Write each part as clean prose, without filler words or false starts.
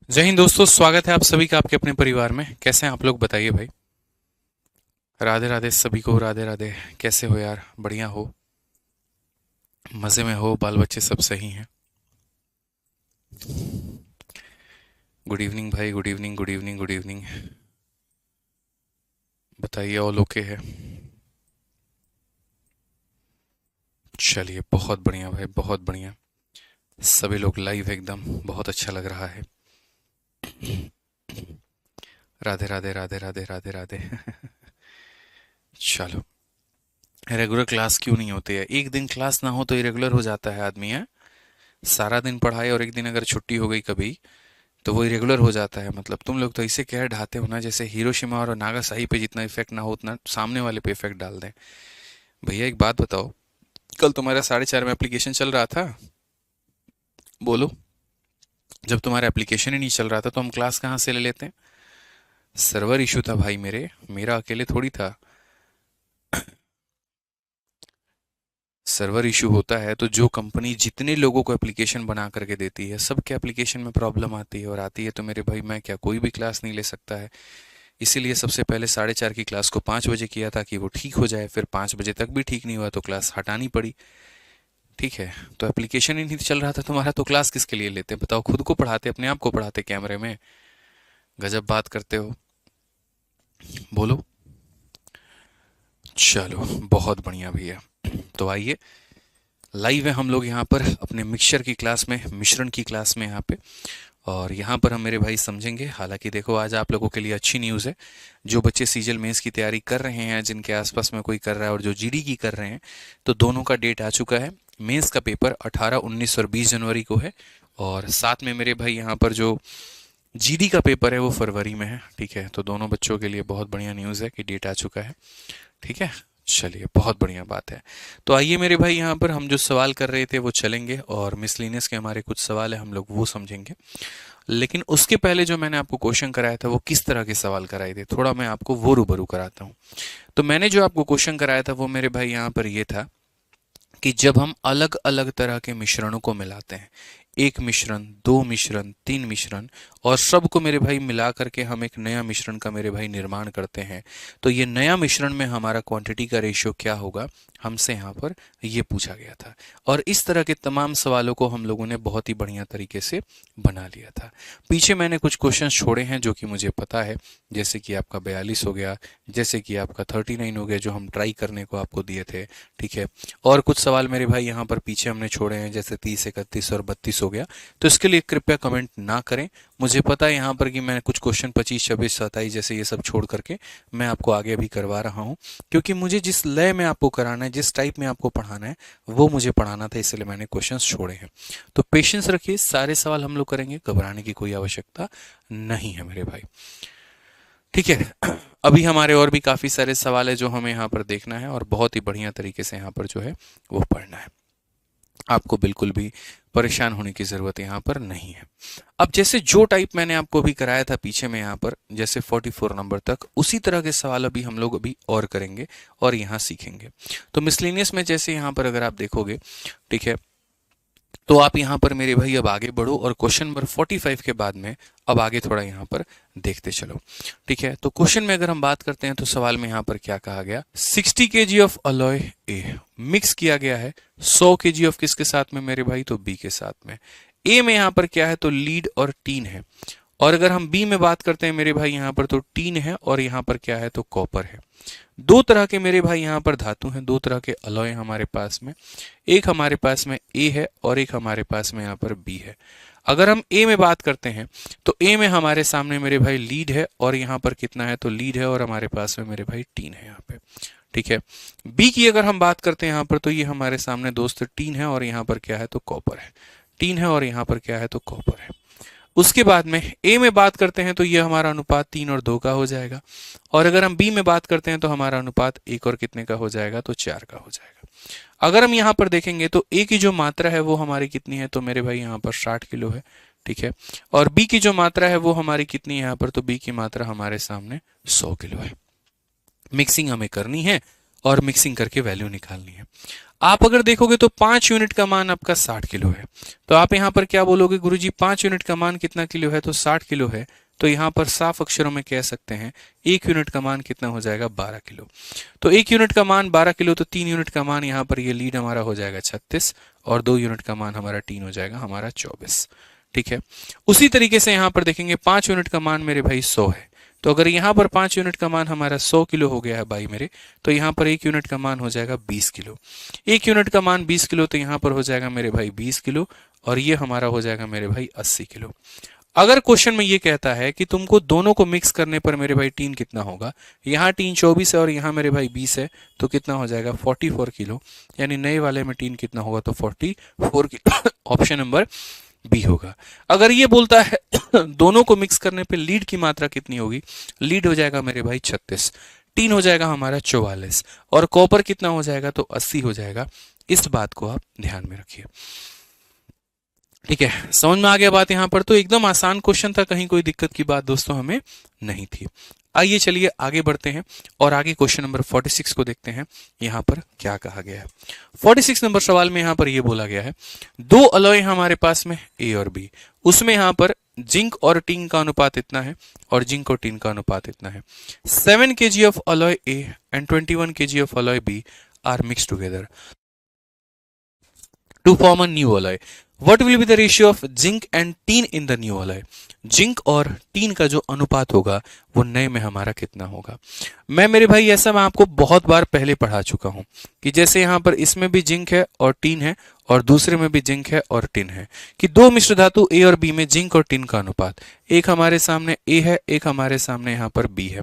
जय हिंद दोस्तों, स्वागत है आप सभी का आपके अपने परिवार में। कैसे हैं आप लोग, बताइए भाई। राधे राधे सभी को, राधे राधे। कैसे हो यार? बढ़िया हो? मज़े में हो? बाल बच्चे सब सही हैं? गुड इवनिंग भाई, good evening, good evening, good evening. बताइए, ऑल ओके है? चलिए, बहुत बढ़िया भाई, बहुत बढ़िया। सभी लोग लाइव एकदम, बहुत अच्छा लग रहा है। राधे राधे, राधे राधे, राधे राधे। चलो। रेगुलर क्लास क्यों नहीं होती है? एक दिन क्लास ना हो तो इरेगुलर हो जाता है आदमी है। सारा दिन पढ़ाई और एक दिन अगर छुट्टी हो गई कभी, तो वो इरेगुलर हो जाता है। मतलब तुम लोग तो इसे कह ढाते हो ना, जैसे हिरोशिमा और नागासाकी पे जितना इफेक्ट ना हो उतना सामने वाले पे इफेक्ट डाल दें। भैया एक बात बताओ, कल तुम्हारा 4:30 में एप्लीकेशन चल रहा था? बोलो। जब तुम्हारा एप्लीकेशन ही नहीं चल रहा था तो हम क्लास कहाँ से ले लेते हैं? सर्वर इशू था भाई, मेरा अकेले थोड़ी था। सर्वर इशू होता है तो जो कंपनी जितने लोगों को एप्लीकेशन बना करके देती है, सबके एप्लीकेशन में प्रॉब्लम आती है, और आती है तो मेरे भाई मैं क्या कोई भी क्लास नहीं ले सकता है? इसीलिए सबसे पहले 4:30 की क्लास को 5 बजे किया ताकि वो ठीक हो जाए। फिर 5 बजे तक भी ठीक नहीं हुआ तो क्लास हटानी पड़ी। ठीक है। तो एप्लीकेशन ही नहीं चल रहा था तुम्हारा तो क्लास किसके लिए लेते? बताओ, खुद को पढ़ाते, अपने आप को पढ़ाते कैमरे में? गजब बात करते हो। बोलो। चलो, बहुत बढ़िया भैया। तो आइए, लाइव है हम लोग यहाँ पर अपने मिक्सचर की क्लास में, मिश्रण की क्लास में यहाँ पे। और यहाँ पर हम मेरे भाई समझेंगे। हालांकि देखो, आज आप लोगों के लिए अच्छी न्यूज़ है। जो बच्चे सीजल मेंस की तैयारी कर रहे हैं, जिनके आसपास में कोई कर रहा है, और जो जीडी की कर रहे हैं, तो दोनों का डेट आ चुका है। मेंस का पेपर 18, 19 और 20 जनवरी को है। और साथ में मेरे भाई यहाँ पर जो जीडी का पेपर है वो फरवरी में है। ठीक है। तो दोनों बच्चों के लिए बहुत बढ़िया न्यूज़ है कि डेट आ चुका है। ठीक है। चलिए, बहुत बढ़िया बात है। तो आइए मेरे भाई, यहाँ पर हम जो सवाल कर रहे थे वो चलेंगे, और मिसलिनियस के हमारे कुछ सवाल है, हम लोग वो समझेंगे। लेकिन उसके पहले जो मैंने आपको क्वेश्चन कराया था वो किस तरह के सवाल कराए थे, थोड़ा मैं आपको वो रूबरू कराता हूँ। तो मैंने जो आपको क्वेश्चन कराया था वो मेरे भाई यहाँ पर ये था कि जब हम अलग अलग तरह के मिश्रणों को मिलाते हैं, एक मिश्रण, दो मिश्रण, तीन मिश्रण, और सबको मेरे भाई मिला करके हम एक नया मिश्रण का मेरे भाई निर्माण करते हैं, तो ये नया मिश्रण में हमारा क्वांटिटी का रेशियो क्या होगा, हमसे यहाँ पर ये पूछा गया था। और इस तरह के तमाम सवालों को हम लोगों ने बहुत ही बढ़िया तरीके से बना लिया था। पीछे मैंने कुछ क्वेश्चन छोड़े हैं जो कि मुझे पता है, जैसे कि आपका 42 हो गया, जैसे कि आपका 39 हो गया, जो हम ट्राई करने को आपको दिए थे। ठीक है। और कुछ सवाल मेरे भाई यहाँ पर पीछे हमने छोड़े हैं, जैसे 30, 31 और 32 हो गया। तो इसके लिए कृपया कमेंट ना करें। मुझे पता है यहाँ पर कि मैं कुछ क्वेश्चन 25, 26, 27 जैसे ये सब छोड़ करके मैं आपको आगे भी करवा रहा हूँ, क्योंकि मुझे जिस लय में आपको कराना है, जिस टाइप में आपको पढ़ाना है, वो मुझे पढ़ाना था, इसलिए मैंने क्वेश्चंस छोड़े हैं। तो पेशेंस रखिए, सारे सवाल हम लोग करेंगे, घबराने की कोई आवश्यकता नहीं है मेरे भाई। ठीक है। अभी हमारे और भी काफ़ी सारे सवाल है जो हमें यहाँ पर देखना है, और बहुत ही बढ़िया तरीके से यहाँ पर जो है वो पढ़ना है। आपको बिल्कुल भी परेशान होने की ज़रूरत यहाँ पर नहीं है। अब जैसे जो टाइप मैंने आपको अभी कराया था पीछे में यहाँ पर, जैसे 44 नंबर तक, उसी तरह के सवाल अभी हम लोग अभी और करेंगे और यहाँ सीखेंगे। तो मिसलेनियस में जैसे यहाँ पर अगर आप देखोगे, ठीक है, तो आप यहाँ पर मेरे भाई अब आगे बढ़ो, और क्वेश्चन नंबर 45 के बाद में अब आगे थोड़ा यहाँ पर देखते चलो। ठीक है। तो क्वेश्चन में अगर हम बात करते हैं तो सवाल में यहाँ पर क्या कहा गया, 60 kg of alloy A mix किया गया है 100 kg ऑफ किसके साथ में मेरे भाई, तो बी के साथ में। ए में यहाँ पर क्या है, तो लीड और टीन है। और अगर हम बी में बात करते हैं मेरे भाई यहाँ पर, तो टीन है, और यहाँ पर क्या है, तो कॉपर है। दो तरह के मेरे भाई यहाँ पर धातु हैं, दो तरह के अलॉय हमारे पास में। एक हमारे पास में ए है और एक हमारे पास में यहाँ पर बी है। अगर हम ए में बात करते हैं तो ए में हमारे सामने मेरे भाई लीड है, और यहाँ पर कितना है, तो लीड है, और हमारे पास में मेरे भाई टीन है यहाँ पे। ठीक है। बी की अगर हम बात करते हैं यहाँ पर, तो ये हमारे सामने दोस्त टीन है, और यहाँ पर क्या है, तो कॉपर है। टीन है और यहाँ पर क्या है, तो कॉपर है। उसके बाद में ए में बात करते हैं तो ये हमारा अनुपात 3 और 2 का हो जाएगा। और अगर हम बी में बात करते हैं तो हमारा अनुपात 1 और कितने का हो जाएगा, तो 4 का हो जाएगा। अगर हम यहाँ पर देखेंगे तो ए की जो मात्रा है वो हमारी कितनी है, तो मेरे भाई यहाँ पर 60 किलो है। ठीक है। और बी की जो मात्रा है वो हमारी कितनी है यहाँ पर, तो बी की मात्रा हमारे सामने 100 किलो है। मिक्सिंग हमें करनी है, और मिक्सिंग करके वैल्यू निकालनी है। आप अगर देखोगे तो 5 यूनिट का मान आपका 60 किलो है, तो आप यहाँ पर क्या बोलोगे, गुरुजी 5 यूनिट का मान कितना किलो है, तो 60 किलो है। तो यहाँ पर साफ अक्षरों में कह सकते हैं 1 यूनिट का मान कितना हो जाएगा, 12 किलो। तो 1 यूनिट का मान 12 किलो, तो 3 यूनिट का मान यहाँ पर ये लीड हमारा हो जाएगा 36, और 2 यूनिट का मान हमारा टीन हो जाएगा हमारा 24। ठीक है, उसी तरीके से यहाँ पर देखेंगे 5 यूनिट का मान मेरे भाई 100 है, तो अगर यहाँ पर 5 यूनिट का मान हमारा 100 किलो हो गया है भाई मेरे, तो यहाँ पर 1 यूनिट का मान हो जाएगा 20 किलो। 1 यूनिट का मान 20 किलो, तो यहाँ पर हो जाएगा मेरे भाई 20 किलो, और ये हमारा हो जाएगा मेरे भाई 80 किलो। अगर क्वेश्चन में ये कहता है कि तुमको दोनों को मिक्स करने पर मेरे भाई टीन कितना होगा, यहाँ टीन 24 है और यहाँ मेरे भाई 20 है, तो कितना हो जाएगा 44 किलो, यानी नए वाले में टीन कितना होगा, तो 44 किलो। ऑप्शन नंबर बी होगा। अगर ये बोलता है दोनों को मिक्स करने पे लीड की मात्रा कितनी होगी, लीड हो जाएगा मेरे भाई 36, टीन हो जाएगा हमारा 44, और कॉपर कितना हो जाएगा, तो 80 हो जाएगा। इस बात को आप ध्यान में रखिए। ठीक है, समझ में आ गया बात यहाँ पर। तो एकदम आसान क्वेश्चन था, कहीं कोई दिक्कत की बात दोस्तों हमें नहीं थी। आइए चलिए आगे बढ़ते हैं और आगे क्वेश्चन नंबर 46 को देखते हैं, यहाँ पर क्या कहा गया है। 46 नंबर सवाल में यहाँ पर ये बोला गया है, दो अलॉय हमारे पास में ए और बी, उसमें यहाँ पर जिंक और टीन का अनुपात इतना है और जिंक और टीन का अनुपात इतना है। 7 kg of alloy A and 21 kg of alloy B are mix together to form a new alloy. What will be the ratio of zinc and tin in the new alloy? Zinc और tin का जो अनुपात होगा वो नए में हमारा कितना होगा। मैं मेरे भाई ऐसा मैं आपको बहुत बार पहले पढ़ा चुका हूं कि जैसे यहाँ पर इसमें भी जिंक है और टीन है और दूसरे में भी जिंक है और टिन है, कि दो मिश्र धातु ए और बी में जिंक और टिन का अनुपात, एक हमारे सामने ए है, एक हमारे सामने यहाँ पर बी है।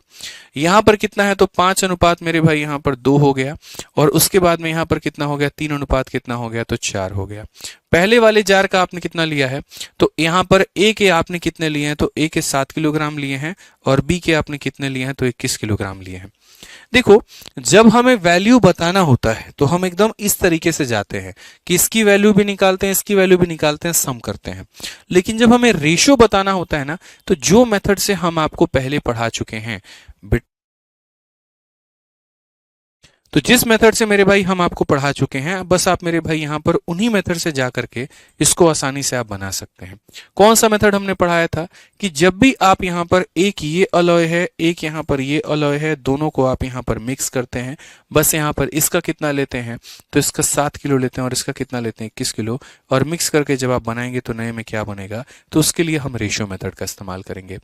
यहाँ पर कितना है, तो 5 अनुपात मेरे भाई यहाँ पर 2 हो गया, और उसके बाद में यहाँ पर कितना हो गया, 3 अनुपात कितना हो गया, तो 4 हो गया। पहले वाले जार का आपने कितना लिया है, तो यहाँ पर ए के आपने कितने लिए हैं, तो ए के 7 किलोग्राम लिए हैं, और बी के आपने कितने लिए हैं, तो 21 किलोग्राम लिए हैं। देखो, जब हमें वैल्यू बताना होता है तो हम एकदम इस तरीके से जाते हैं कि इसकी वैल्यू भी निकालते हैं, इसकी वैल्यू भी निकालते हैं, सम करते हैं। लेकिन जब हमें रेशियो बताना होता है ना, तो जो मेथड से हम आपको पहले पढ़ा चुके हैं, तो जिस मेथड से मेरे भाई हम आपको पढ़ा चुके हैं, बस आप मेरे भाई यहाँ पर उन्हीं मेथड से जा करके इसको आसानी से आप बना सकते हैं। कौन सा मेथड हमने पढ़ाया था कि जब भी आप यहाँ पर एक ये अलॉय है, एक यहाँ पर ये अलॉय है, दोनों को आप यहाँ पर मिक्स करते हैं, बस यहाँ पर इसका कितना लेते हैं, तो इसका 7 किलो लेते हैं और इसका कितना लेते हैं, 21 किलो, और मिक्स करके जब आप बनाएंगे तो नए में क्या बनेगा, तो उसके लिए हम रेशियो मेथड का इस्तेमाल करेंगे।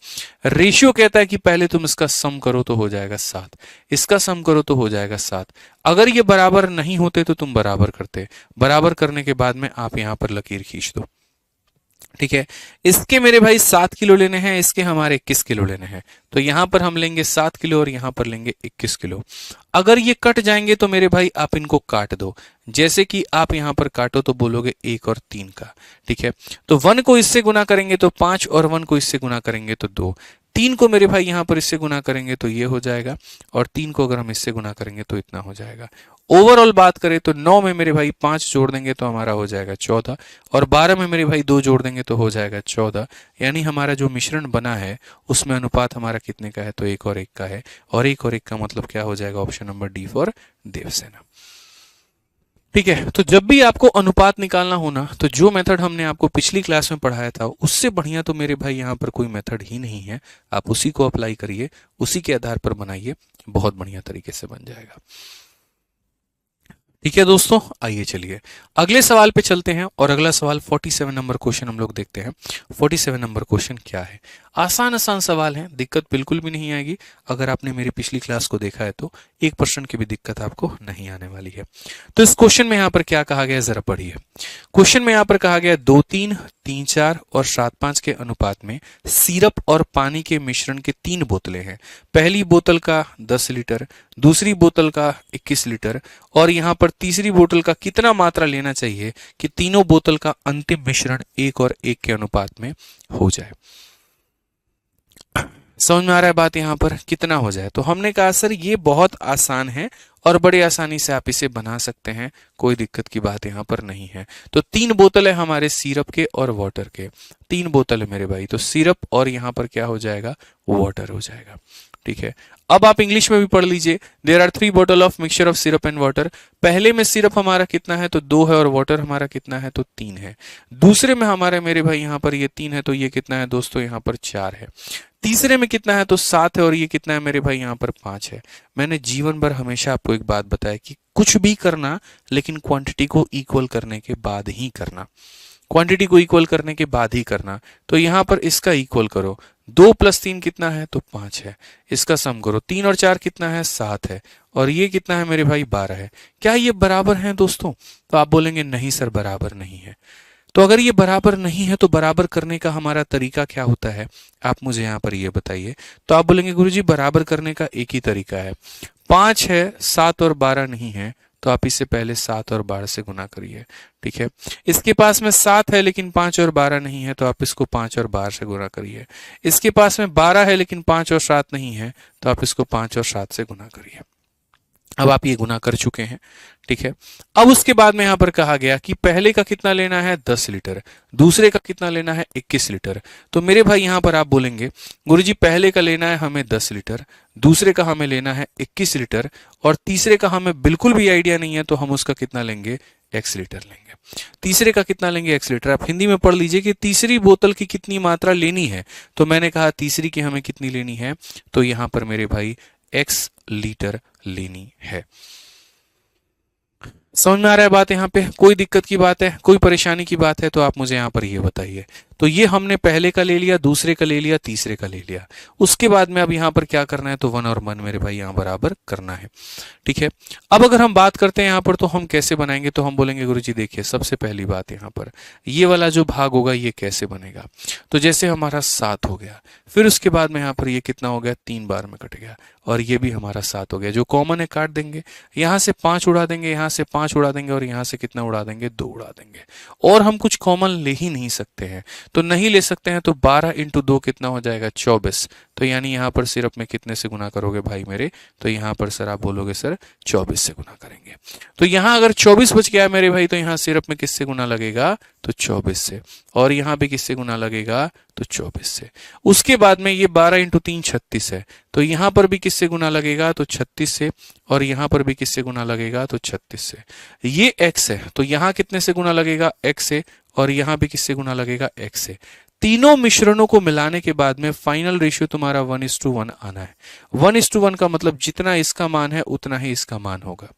रेशियो कहता है कि पहले तुम इसका सम करो तो हो जाएगा 7, इसका सम करो तो हो जाएगा 7। अगर ये बराबर नहीं होते तो तुम बराबर करते, बराबर करने के बाद में आप यहां पर लकीर खींच दो। ठीक है, इसके मेरे भाई 7 किलो लेने हैं, इसके हमारे 21 किलो लेने हैं, तो यहां पर हम लेंगे 7 किलो और यहां पर लेंगे 21 किलो। अगर ये कट जाएंगे तो मेरे भाई आप इनको काट दो, जैसे कि आप यहां पर काटो तो बोलोगे 1 और 3 का। ठीक है, तो 1 को इससे गुना करेंगे तो 5, और 1 को इससे गुना करेंगे तो 2, 3 को मेरे भाई यहां पर इससे गुना करेंगे तो ये हो जाएगा, और 3 को अगर हम इससे गुना करेंगे तो इतना हो जाएगा। ओवरऑल बात करें तो 9 में मेरे भाई 5 जोड़ देंगे तो हमारा हो जाएगा 14, और 12 में मेरे भाई 2 जोड़ देंगे तो हो जाएगा 14। यानी हमारा जो मिश्रण बना है उसमें अनुपात हमारा कितने का है, तो 1 और 1 का है, और 1 और 1 का मतलब क्या हो जाएगा, option number D for Devsena. ठीक है, तो जब भी आपको अनुपात निकालना हो ना, तो जो मेथड हमने आपको पिछली क्लास में पढ़ाया था उससे बढ़िया तो मेरे भाई यहाँ पर कोई मेथड ही नहीं है। आप उसी को अप्लाई करिए, उसी के आधार पर बनाइए, बहुत बढ़िया तरीके से बन जाएगा। ठीक है दोस्तों, आइए चलिए अगले सवाल पे चलते हैं, और अगला सवाल 47 नंबर क्वेश्चन हम लोग देखते हैं। 47 नंबर क्वेश्चन क्या है, आसान आसान सवाल है, दिक्कत बिल्कुल भी नहीं आएगी। अगर आपने मेरी पिछली क्लास को देखा है तो 1% की भी दिक्कत आपको नहीं आने वाली है। तो इस क्वेश्चन में यहाँ पर क्या कहा गया, जरा पढ़िए। क्वेश्चन में यहाँ पर कहा गया 2-3, 3-4 और 7-5 के अनुपात में सिरप और पानी के मिश्रण के 3 बोतलें हैं। पहली बोतल का 10 लीटर, दूसरी बोतल का 21 लीटर, और यहाँ पर तीसरी बोतल का कितना मात्रा लेना चाहिए कि तीनों बोतल का अंतिम मिश्रण 1 और 1 के अनुपात में हो जाए। समझ में आ रहा है बात, यहाँ पर कितना हो जाए। तो हमने कहा सर ये बहुत आसान है और बड़े आसानी से आप इसे बना सकते हैं, कोई दिक्कत की बात यहाँ पर नहीं है। तो 3 बोतल है हमारे सिरप के और वाटर के, 3 बोतल है मेरे भाई, तो सिरप और यहाँ पर क्या हो जाएगा, वाटर हो जाएगा। ठीक है, अब आप इंग्लिश में भी पढ़ लीजिए, there are 3 bottle of mixture of syrup and water. पहले में सिरप हमारा कितना है, तो 2 है, और वाटर हमारा कितना है, तो 3 है। दूसरे में हमारे मेरे भाई यहाँ पर ये 3 है, तो ये कितना है दोस्तों, यहाँ पर 4 है। तीसरे में कितना है, तो 7 है, और ये कितना है मेरे भाई, यहाँ पर 5 है। मैंने जीवन भर हमेशा आपको एक बात बताया कि कुछ भी करना, लेकिन क्वांटिटी को इक्वल करने के बाद ही करना, क्वांटिटी को इक्वल करने के बाद ही करना। तो यहां पर इसका इक्वल करो, 2 + 3 कितना है, तो 5 है। इसका सम करो, 3 और 4 कितना है, 7 है, और ये कितना है मेरे भाई, 12 है। क्या ये बराबर है दोस्तों? तो आप बोलेंगे नहीं सर, बराबर नहीं है। तो अगर ये बराबर नहीं है तो बराबर करने का हमारा तरीका क्या होता है, आप मुझे यहाँ पर ये बताइए। तो आप बोलेंगे गुरुजी बराबर करने का एक ही तरीका है, 5 है, 7 और 12 नहीं है, तो आप इसे पहले 7 और 12 से गुना करिए। ठीक है, इसके पास में 7 है लेकिन 5 और 12 नहीं है, तो आप इसको 5 और 12 से गुना करिए। इसके पास में 12 है लेकिन 5 और 7 नहीं है, तो आप इसको 5 और 7 से गुना करिए। अब आप ये गुना कर चुके हैं। ठीक है, अब उसके बाद में यहां पर कहा गया कि पहले का कितना लेना है, 10 लीटर, दूसरे का कितना लेना है, 21 लीटर। तो मेरे भाई यहां पर आप बोलेंगे गुरुजी पहले का लेना है हमें 10 लीटर, दूसरे का हमें लेना है 21 लीटर, और तीसरे का हमें बिल्कुल भी आइडिया नहीं है, तो हम उसका कितना लेंगे, x लीटर लेंगे। तीसरे का कितना लेंगे, x लीटर। आप हिंदी में पढ़ लीजिए कि तीसरी बोतल की कितनी मात्रा लेनी है। तो मैंने कहा तीसरी की हमें कितनी लेनी है, तो यहां पर मेरे भाई x लीटर लेनी है। समझ में आ रहा है बात? यहाँ पे कोई दिक्कत की बात है, कोई परेशानी की बात है, तो आप मुझे यहाँ पर ये बताइए। तो ये हमने पहले का ले लिया, दूसरे का ले लिया, तीसरे का ले लिया। उसके बाद में अब यहाँ पर क्या करना है, तो 1 और 1 मेरे भाई यहाँ बराबर करना है। ठीक है, अब अगर हम बात करते हैं यहाँ पर, तो हम कैसे बनाएंगे, तो हम बोलेंगे गुरुजी देखिए सबसे पहली बात यहाँ पर ये वाला जो भाग होगा ये कैसे बनेगा। तो जैसे हमारा 7 हो गया, फिर उसके बाद में यहाँ पर ये कितना हो गया, 3 बार में कट गया, और ये भी हमारा 7 हो गया। जो कॉमन है काट देंगे, यहाँ से 5 उड़ा देंगे, यहाँ से 5 उड़ा देंगे, और यहाँ से कितना उड़ा देंगे, 2 उड़ा देंगे। और हम कुछ कॉमन ले ही नहीं सकते हैं, तो नहीं ले सकते हैं, तो 12 × 2 कितना हो जाएगा, 24। तो यानी यहाँ पर सिर्फ में कितने से गुना करोगे भाई मेरे, तो यहाँ पर सर आप बोलोगे सर 24 से गुना करेंगे। तो यहाँ अगर 24 बच गया मेरे भाई, तो यहाँ सिर्फ में किससे गुना लगेगा, तो 24 से, और यहाँ पे किससे गुना लगेगा, तो 24 से। उसके बाद में ये 12 × 3 36 है, तो यहाँ पर भी किससे गुना लगेगा, तो 36 से, और यहाँ पर भी किससे गुना लगेगा, तो 36 से। ये x है, तो यहाँ कितने से गुना लगेगा, x से, और यहाँ भी किससे गुना लगेगा, x से। तीनों मिश्रणों को मिलाने के बाद में फाइनल रेशियो तुम्हारा 1:1 आना है। 1:1 का मतलब जितना इसका मान है उतना ही इसका मान होगा।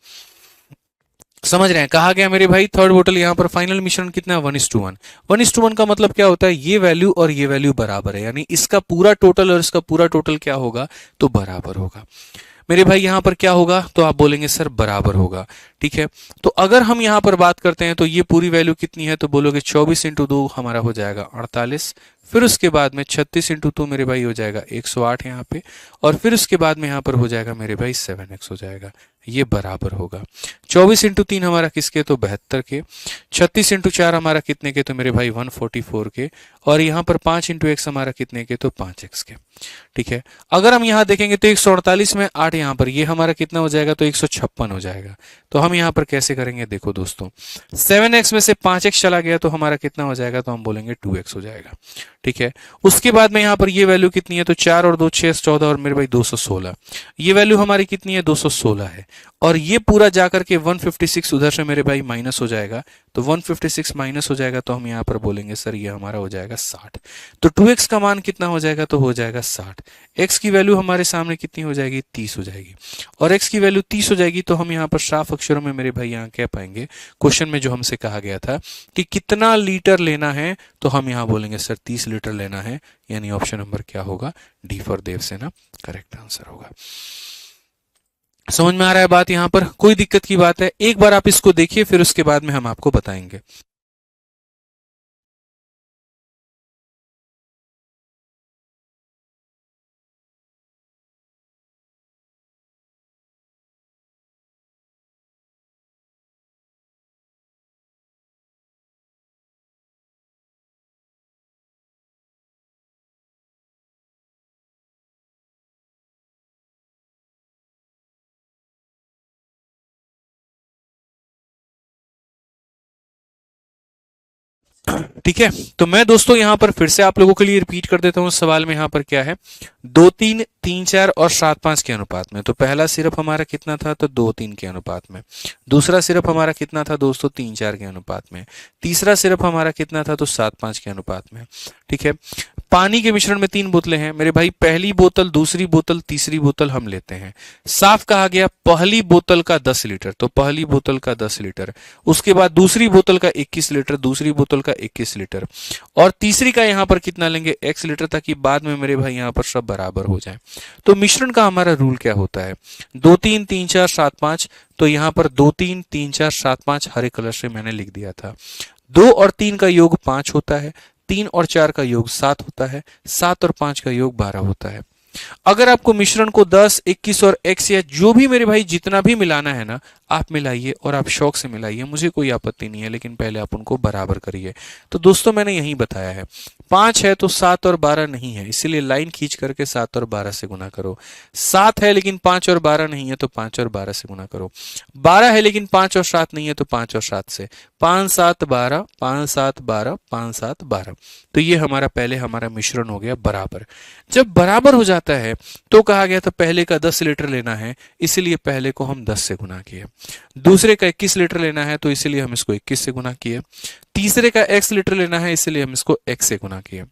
समझ रहे हैं? कहा गया मेरे भाई थर्ड बोतल यहाँ पर फाइनल मिश्रण कितना है, 1:1। 1:1 का मतलब क्या होता है, ये वैल्यू और ये वैल्यू बराबर है, यानी इसका पूरा टोटल और इसका पूरा टोटल क्या होगा, तो बराबर होगा। मेरे भाई यहां पर क्या होगा, तो आप बोलेंगे सर बराबर होगा। ठीक है, तो अगर हम यहां पर बात करते हैं तो ये पूरी वैल्यू कितनी है, तो बोलोगे 24 × 2 हमारा हो जाएगा 48। फिर उसके बाद में 36 × 2 मेरे भाई हो जाएगा 108 यहाँ पे, और फिर उसके बाद में यहाँ पर हो जाएगा मेरे भाई 7x हो जाएगा। ये बराबर होगा 24 × 3 हमारा किसके, तो 72 के। 36 × 4 हमारा कितने के, तो मेरे भाई 144 के, और यहाँ पर 5 × x हमारा कितने के, तो 5x के। ठीक है, अगर हम यहाँ देखेंगे तो 148 में 8 यहाँ पर ये हमारा कितना हो जाएगा, तो 156 हो जाएगा। तो हम यहाँ पर कैसे करेंगे, देखो दोस्तों 7x में से 5x चला गया तो हमारा कितना हो जाएगा, तो हम बोलेंगे 2x हो जाएगा। ठीक है, उसके बाद में यहाँ पर ये वैल्यू कितनी है, तो 4 और 2 6 14, और मेरे भाई 216। ये वैल्यू हमारी कितनी है, 216 है, और ये पूरा जाकर के 156 उधर से मेरे भाई माइनस हो जाएगा। तो 156 माइनस हो जाएगा, तो हम यहाँ पर बोलेंगे सर ये हमारा हो जाएगा 60। तो 2x का मान कितना हो जाएगा, तो हो जाएगा 60। x की वैल्यू हमारे सामने कितनी हो जाएगी, 30 हो जाएगी, और x की वैल्यू 30 हो जाएगी। तो हम यहाँ पर साफ अक्षरों में मेरे भाई यहाँ कह पाएंगे, क्वेश्चन में जो हमसे कहा गया था कि कितना लीटर लेना है, तो हम यहाँ बोलेंगे सर 30 लीटर लेना है, यानी ऑप्शन नंबर क्या होगा, D for Devsena correct answer होगा। समझ में आ रहा है बात? यहां पर कोई दिक्कत की बात है? एक बार आप इसको देखिए, फिर उसके बाद में हम आपको बताएंगे। ठीक है, तो मैं दोस्तों यहाँ पर फिर से आप लोगों के लिए रिपीट कर देता हूँ सवाल में यहाँ पर क्या है, 2-3, 3-4 और 7-5 के अनुपात में। तो पहला सिर्फ हमारा कितना था, तो 2-3 के अनुपात में। दूसरा सिर्फ हमारा कितना था दोस्तों, 3-4 के अनुपात में। तीसरा सिर्फ हमारा कितना था, तो 7-5 के अनुपात में। ठीक है, पानी के मिश्रण में 3 बोतलें हैं मेरे भाई, पहली बोतल, दूसरी बोतल, तीसरी बोतल हम लेते हैं। साफ कहा गया पहली बोतल का 10 लीटर, तो पहली बोतल का 10 लीटर। उसके बाद दूसरी बोतल का 21 लीटर, दूसरी बोतल का 21 लीटर, और तीसरी का यहाँ पर कितना लेंगे, x लीटर, ताकि बाद में मेरे भाई यहाँ पर सब बराबर हो जाए। तो मिश्रण का हमारा रूल क्या होता है, 2-3, 3-4, 7-5। तो यहाँ पर 2-3, 3-4, 7-5 हरे कलर से मैंने लिख दिया था। 2 और 3 का योग 5 होता है, 3 और 4 का योग 7 होता है, 7 और 5 का योग 12 होता है। अगर आपको मिश्रण को 10, 21 और x या जो भी मेरे भाई जितना भी मिलाना है ना, आप मिलाइए और आप शौक से मिलाइए, मुझे कोई आपत्ति नहीं है, लेकिन पहले आप उनको बराबर करिए। तो दोस्तों मैंने यही बताया है, 5 है तो 7 और 12 नहीं है, इसीलिए लाइन खींच करके 7 और 12 से गुना करो। 7 है लेकिन 5 और 12 नहीं है, तो 5 और 12 से गुना करो। 12 है लेकिन 5 और 7 नहीं है, तो 5 और 7 से। 5 7 12, 5 7 12, 5 7 12। तो ये हमारा पहले हमारा मिश्रण हो गया बराबर। जब बराबर हो जाता है तो कहा गया था पहले का 10 लीटर लेना है, इसलिए पहले को हम 10 से गुना किए। दूसरे का 21 लीटर लेना है, तो इसलिए हम इसको 21 से गुना किए। तीसरे का x लीटर लेना है, इसलिए हम इसको x से गुना किए।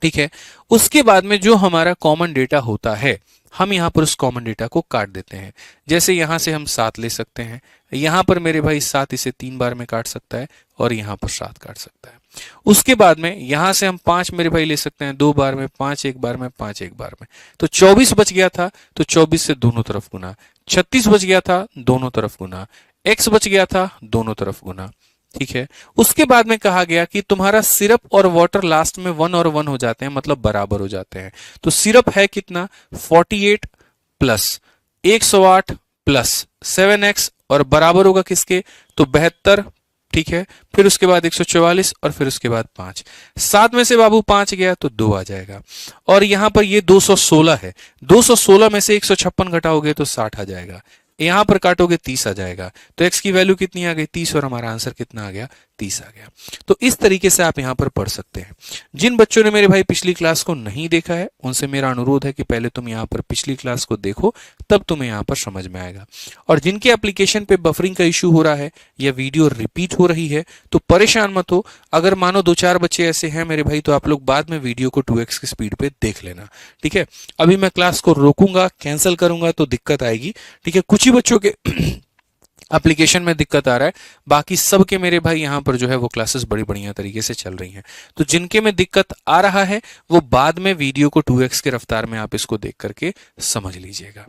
ठीक है, उसके बाद में जो हमारा कॉमन डेटा होता है, हम यहाँ पर उस कॉमन डेटा को काट देते हैं। जैसे यहाँ से हम 7 ले सकते हैं, यहाँ पर मेरे भाई 7 इसे 3 बार में काट सकता है, और यहाँ पर 7 काट सकता है। उसके बाद में यहाँ से हम 5 मेरे भाई ले सकते हैं 2 बार में, 5 एक बार में, 5 एक बार में। तो 24 बच गया था, तो 24 से दोनों तरफ गुना। 36 बच गया था, दोनों तरफ गुना। x बच गया था, दोनों तरफ गुना। ठीक है, उसके बाद में कहा गया कि तुम्हारा सिरप और वाटर लास्ट में 1 और 1 हो जाते हैं, मतलब बराबर हो जाते हैं। तो सिरप है कितना, 48 प्लस 108 प्लस 7x, और बराबर होगा किसके, तो 72। ठीक है, फिर उसके बाद 144, और फिर उसके बाद 5। 7 में से बाबू 5 गया तो 2 आ जाएगा। और यहां पर ये 216 है, 216 में से 156 घटाओगे तो 60 आ जाएगा। यहां पर काटोगे 30 आ जाएगा। तो x की वैल्यू कितनी आ गई, 30, और हमारा आंसर कितना आ गया, 30 आ गया। तो इस तरीके से आप यहां पर पढ़ सकते हैं। जिन बच्चों ने मेरे भाई पिछली क्लास को नहीं देखा है, उनसे मेरा अनुरोध है कि पहले तुम यहां पर पिछली क्लास को देखो, तब तुम्हें यहां पर समझ में आएगा। और जिनके एप्लीकेशन पे बफरिंग का इश्यू हो रहा है या वीडियो रिपीट हो रही है, तो परेशान मत हो। अगर मानो 2-4 बच्चे ऐसे हैं मेरे भाई, तो आप लोग बाद में वीडियो को 2x की स्पीड पे देख लेना। ठीक है, अभी मैं क्लास को रोकूंगा, कैंसिल करूंगा तो दिक्कत आएगी। ठीक है, कुछ ही बच्चों के एप्लीकेशन में दिक्कत आ रहा है, बाकी सबके मेरे भाई यहाँ पर जो है वो क्लासेस बड़ी बढ़िया तरीके से चल रही हैं। तो जिनके में दिक्कत आ रहा है, वो बाद में वीडियो को 2x के रफ्तार में आप इसको देख करके समझ लीजिएगा।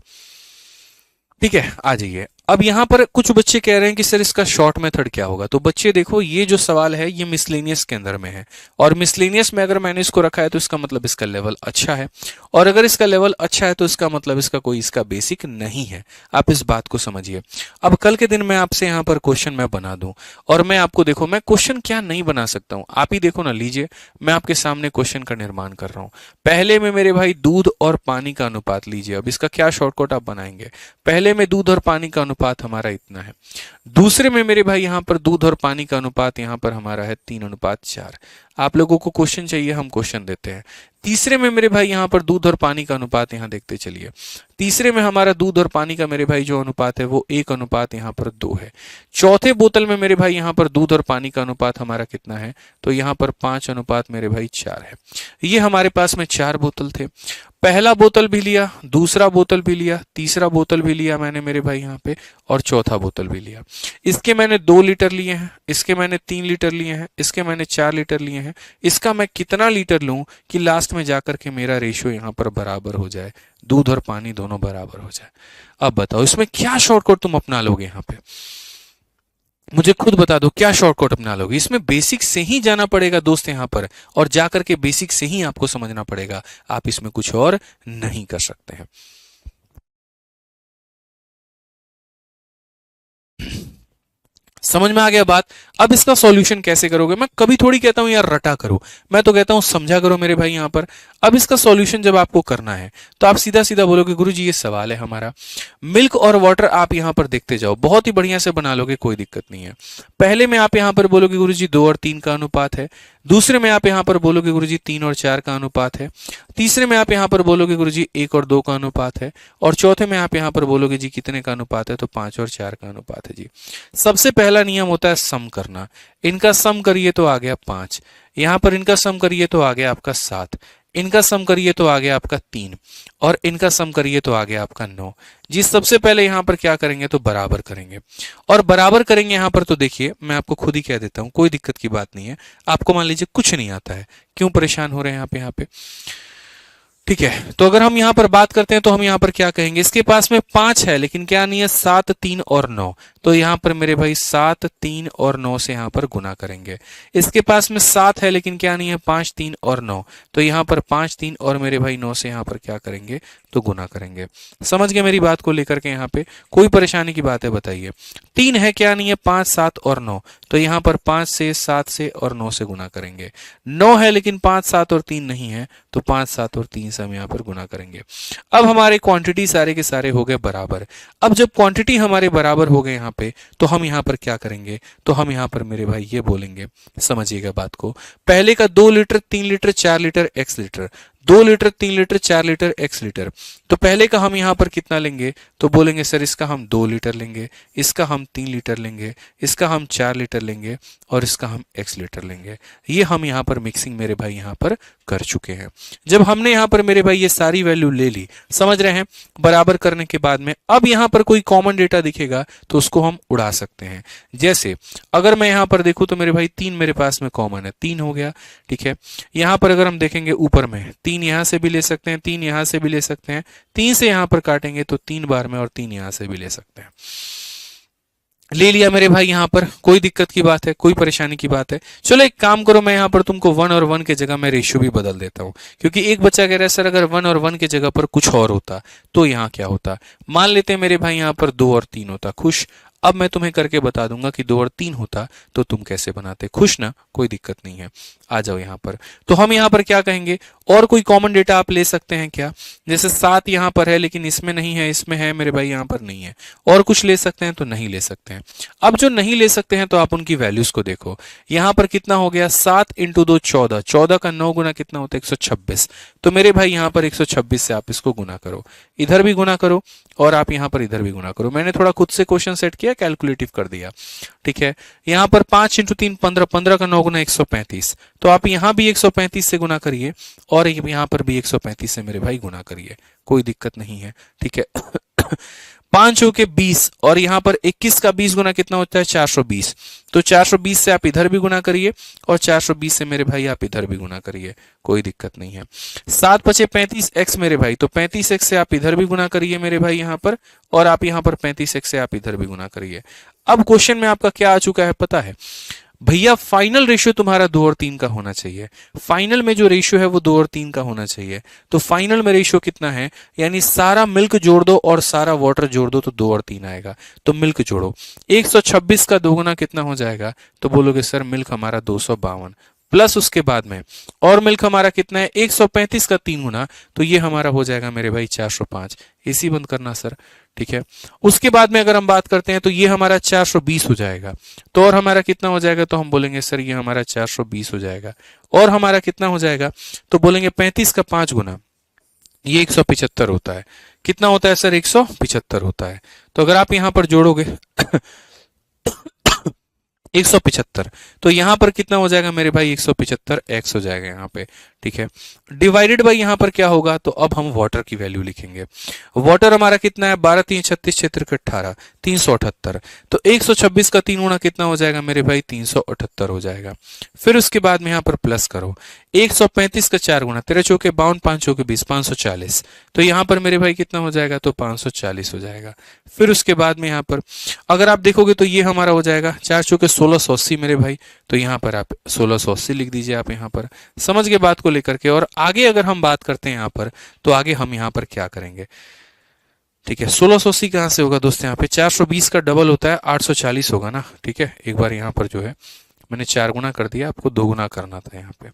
ठीक है, आ जाइए। अब यहाँ पर कुछ बच्चे कह रहे हैं कि सर इसका शॉर्ट मेथड क्या होगा। तो बच्चे देखो, ये जो सवाल है ये मिसलेनियस के अंदर में है, और मिसलेनियस में अगर मैंने इसको रखा है तो इसका मतलब इसका लेवल अच्छा है, और अगर इसका लेवल अच्छा है तो इसका मतलब इसका कोई इसका बेसिक नहीं है। आप इस बात को समझिए। अब कल के दिन मैं आपसे यहाँ पर क्वेश्चन मैं बना दूं, और मैं आपको देखो, मैं क्वेश्चन क्या नहीं बना सकता हूँ, आप ही देखो ना। लीजिए, मैं आपके सामने क्वेश्चन का निर्माण कर रहा हूँ। पहले में मेरे भाई दूध और पानी का अनुपात लीजिए। अब इसका क्या शॉर्टकट आप बनाएंगे, पहले में दूध और पानी का अनुपात हमारा इतना है। दूसरे में मेरे भाई यहाँ पर दूध और पानी का अनुपात यहाँ पर हमारा है 3:4। आप लोगों को क्वेश्चन चाहिए, हम क्वेश्चन देते हैं। तीसरे में मेरे भाई यहाँ पर दूध और पानी का अनुपात यहाँ देखते चलिए। तीसरे में हमारा दूध और पानी का मेरे भाई जो अनुपात है वो 1 यहाँ पर 2 है। चौथे बोतल में मेरे भाई यहाँ पर दूध और पानी का अनुपात हमारा कितना है, तो यहाँ पर 5 मेरे भाई 4 है। ये हमारे पास में 4 बोतल थे। पहला बोतल भी लिया, दूसरा बोतल भी लिया, तीसरा बोतल भी लिया मैंने मेरे भाई यहाँ पे, और चौथा बोतल भी लिया। इसके मैंने 2 लीटर लिए हैं, इसके मैंने 3 लीटर लिए हैं, इसके मैंने 4 लीटर लिए हैं। इसका मैं कितना लीटर लूं कि लास्ट में जाकर के मेरा रेशियो यहाँ पर बराबर हो जाए, दूध और पानी दोनों बराबर हो जाए। अब बताओ इसमें क्या शॉर्टकट तुम अपना लोगे, यहाँ पे मुझे खुद बता दो क्या शॉर्टकट अपना लोगे। इसमें बेसिक से ही जाना पड़ेगा दोस्त यहाँ पर, और जाकर के बेसिक से ही आपको समझना पड़ेगा। आप इसमें कुछ और नहीं कर सकते हैं। समझ में आ गया बात। अब इसका सॉल्यूशन कैसे करोगे, मैं कभी थोड़ी कहता हूं यार रटा करो, मैं तो कहता हूं समझा करो मेरे भाई यहां पर। अब इसका सॉल्यूशन जब आपको करना है तो आप सीधा सीधा बोलोगे गुरुजी ये सवाल है हमारा, मिल्क और वाटर आप यहां पर देखते जाओ, बहुत ही बढ़िया से बना लोगे, कोई दिक्कत नहीं है। पहले में आप यहां पर बोलोगे गुरुजी 2 और 3 का अनुपात है, दूसरे में आप यहां पर बोलोगे गुरुजी 3 और 4 का अनुपात है, तीसरे में आप यहां पर बोलोगे गुरुजी 1 और 2 का अनुपात है, और चौथे में आप यहां पर बोलोगे जी कितने का अनुपात है, तो 5 और 4 का अनुपात है जी। सबसे पहला नियम होता है सम करना, इनका सम करिए तो आ गया 5, यहां पर इनका सम करिए तो आ गया आपका 7, इनका सम करिए तो आ गया आपका 3, और इनका सम करिए तो आ गया आपका 9 जी। सबसे पहले यहां पर क्या करेंगे तो बराबर करेंगे, और बराबर करेंगे यहां पर तो देखिए मैं आपको खुद ही कह देता हूं, कोई दिक्कत की बात नहीं है। आपको मान लीजिए कुछ नहीं आता है, क्यों परेशान हो रहे हैं यहाँ पे। ठीक है, तो अगर हम यहां पर बात करते हैं तो हम यहां पर क्या कहेंगे, इसके पास में 5 है लेकिन क्या नहीं है, 7, 3 और 9, तो यहां पर मेरे भाई 7, 3 और 9 से यहां पर गुना करेंगे। इसके पास में 7 है लेकिन क्या नहीं है, 5, 3 और 9, तो यहां पर 5, 3 और मेरे भाई 9 से यहां पर क्या करेंगे तो गुना करेंगे। समझ गए मेरी बात को लेकर के, यहां पे कोई परेशानी की बात है बताइए। 3 है क्या नहीं है, 5, 7 और 9, तो यहां पर 5 से, 7 से और 9 से गुना करेंगे। 9 है लेकिन 5, 7 और 3 नहीं है, तो 5, 7 और 3 से हम यहाँ पर गुना करेंगे। अब हमारे क्वांटिटी सारे के सारे हो गए बराबर। अब जब क्वांटिटी हमारे बराबर हो गए यहाँ पे, तो हम यहाँ पर क्या करेंगे, तो हम यहाँ पर मेरे भाई ये बोलेंगे, समझिएगा बात को। पहले का 2 litre, 3 litre, 4 litre, x litre, 2 litre, 3 litre, 4 litre, x litre, तो पहले का हम यहाँ पर कितना लेंगे, तो बोलेंगे सर इसका हम 2 लीटर लेंगे, इसका हम 3 लीटर लेंगे, इसका हम 4 लीटर लेंगे, और इसका हम x लीटर लेंगे। ये हम यहाँ पर मिक्सिंग मेरे भाई यहाँ पर कर चुके हैं। जब हमने यहाँ पर मेरे भाई ये सारी वैल्यू ले ली, समझ रहे हैं, बराबर करने के बाद में अब यहाँ पर कोई कॉमन डेटा दिखेगा तो उसको हम उड़ा सकते हैं। जैसे अगर मैं यहाँ पर देखूं तो मेरे भाई 3 मेरे पास में कॉमन है, 3 हो गया। ठीक है, यहाँ पर अगर हम देखेंगे ऊपर में 3 यहाँ से भी ले सकते हैं, 3 यहाँ से भी ले सकते हैं, 3 से यहाँ पर काटेंगे तो 3 बार में, और 3 यहाँ से भी ले सकते हैं। ले लिया मेरे भाई, यहाँ पर कोई दिक्कत की बात है, कोई परेशानी की बात है। चलो एक काम करो, मैं यहाँ पर तुमको 1 और 1 के जगह मैं रेशियो भी बदल देता हूँ, क्योंकि एक बच्चा कह रहा है सर अगर 1 और 1 के जगह पर कुछ और होता तो यहाँ क्या होता। मान लेते हैं मेरे भाई यहाँ पर 2 और 3 होता, खुश। अब मैं तुम्हें करके बता दूंगा कि 2 और 3 होता तो तुम कैसे बनाते, खुश ना, कोई दिक्कत नहीं है। आ जाओ यहाँ पर, तो हम यहाँ पर क्या कहेंगे, और कोई कॉमन डेटा आप ले सकते हैं क्या, जैसे 7 यहाँ पर है लेकिन इसमें नहीं है, इसमें है मेरे भाई यहाँ पर नहीं है, और कुछ ले सकते हैं तो नहीं ले सकते हैं। अब जो नहीं ले सकते हैं तो आप उनकी वैल्यूज को देखो, यहाँ पर कितना हो गया, 7 × 2 14, 14 का 9 गुना कितना होता है 126, तो मेरे भाई यहाँ पर 126 से आप इसको गुना करो, इधर भी गुना करो और आप यहाँ पर इधर भी गुना करो। मैंने थोड़ा खुद से क्वेश्चन सेट किया, कैलकुलेटिव कर दिया। ठीक है, यहाँ पर 5 × 3 15, 15 का 9 गुना 135, तो आप यहाँ भी 135 से गुना करिए और यहाँ पर भी 135 से मेरे भाई गुना करिए, कोई दिक्कत नहीं है। ठीक है 5 हो के 20 और यहाँ पर 21 का 20 गुना कितना होता है 420, तो 420 से आप इधर भी गुना करिए और 420 से मेरे भाई आप इधर भी गुना करिए, कोई दिक्कत नहीं है। 7 × 5 35x मेरे भाई, तो 35x से आप इधर भी गुना करिए मेरे भाई यहाँ पर, और आप यहाँ पर 35x से आप इधर भी गुना करिए। अब क्वेश्चन में आपका क्या आ चुका है पता है भैया, फाइनल रेशियो तुम्हारा 2 और 3 का होना चाहिए। फाइनल में जो रेशियो है वो 2 और 3 का होना चाहिए। तो फाइनल में रेशियो कितना है, यानी सारा मिल्क जोड़ दो और सारा वाटर जोड़ दो तो 2 और 3 आएगा। तो मिल्क जोड़ो, 126 का 2 गुना कितना हो जाएगा, तो बोलोगे सर मिल्क हमारा 252, प्लस उसके बाद में और मिल्क हमारा कितना है 135 का 3 गुना, तो ये हमारा हो जाएगा मेरे भाई 405। इसी बंद करना सर। ठीक है, उसके बाद में अगर हम बात करते हैं तो ये हमारा 420 हो जाएगा, तो और हमारा कितना हो जाएगा, तो हम बोलेंगे सर ये हमारा 420 हो जाएगा, और हमारा कितना हो जाएगा, तो बोलेंगे 35 का 5 गुना, ये 175 होता है। कितना होता है सर 175 होता है। तो अगर आप यहां पर जोड़ोगे 175, तो यहां पर कितना हो जाएगा मेरे भाई 175 x हो जाएगा यहाँ पे। ठीक है, डिवाइडेड बाई यहाँ पर क्या होगा, तो अब हम वाटर की वैल्यू लिखेंगे। वाटर हमारा कितना है 12 3 36 6 × 18 378, तो 126 का 3 गुना कितना हो जाएगा मेरे भाई 378 हो जाएगा। फिर उसके बाद में यहाँ पर प्लस करो, 135 का 4 गुना 13 चौके 52 5 चौके 20 540, तो यहाँ पर मेरे भाई कितना हो जाएगा, तो 540 हो जाएगा। फिर उसके बाद में यहाँ पर अगर आप देखोगे तो ये हमारा हो जाएगा 4 चौके 1680 मेरे भाई, तो यहाँ पर आप 1680 लिख दीजिए आप यहाँ पर। समझ गए बात को लेकर के। और आगे अगर हम बात करते हैं यहाँ पर, तो आगे हम यहाँ पर क्या करेंगे, ठीक है, 1680 कहाँ से होगा दोस्तों, यहाँ पे 420 का डबल होता है 840 होगा ना। ठीक है, एक बार यहाँ पर जो है मैंने 4 गुना कर दिया, आपको 2 गुना करना था यहाँ पे।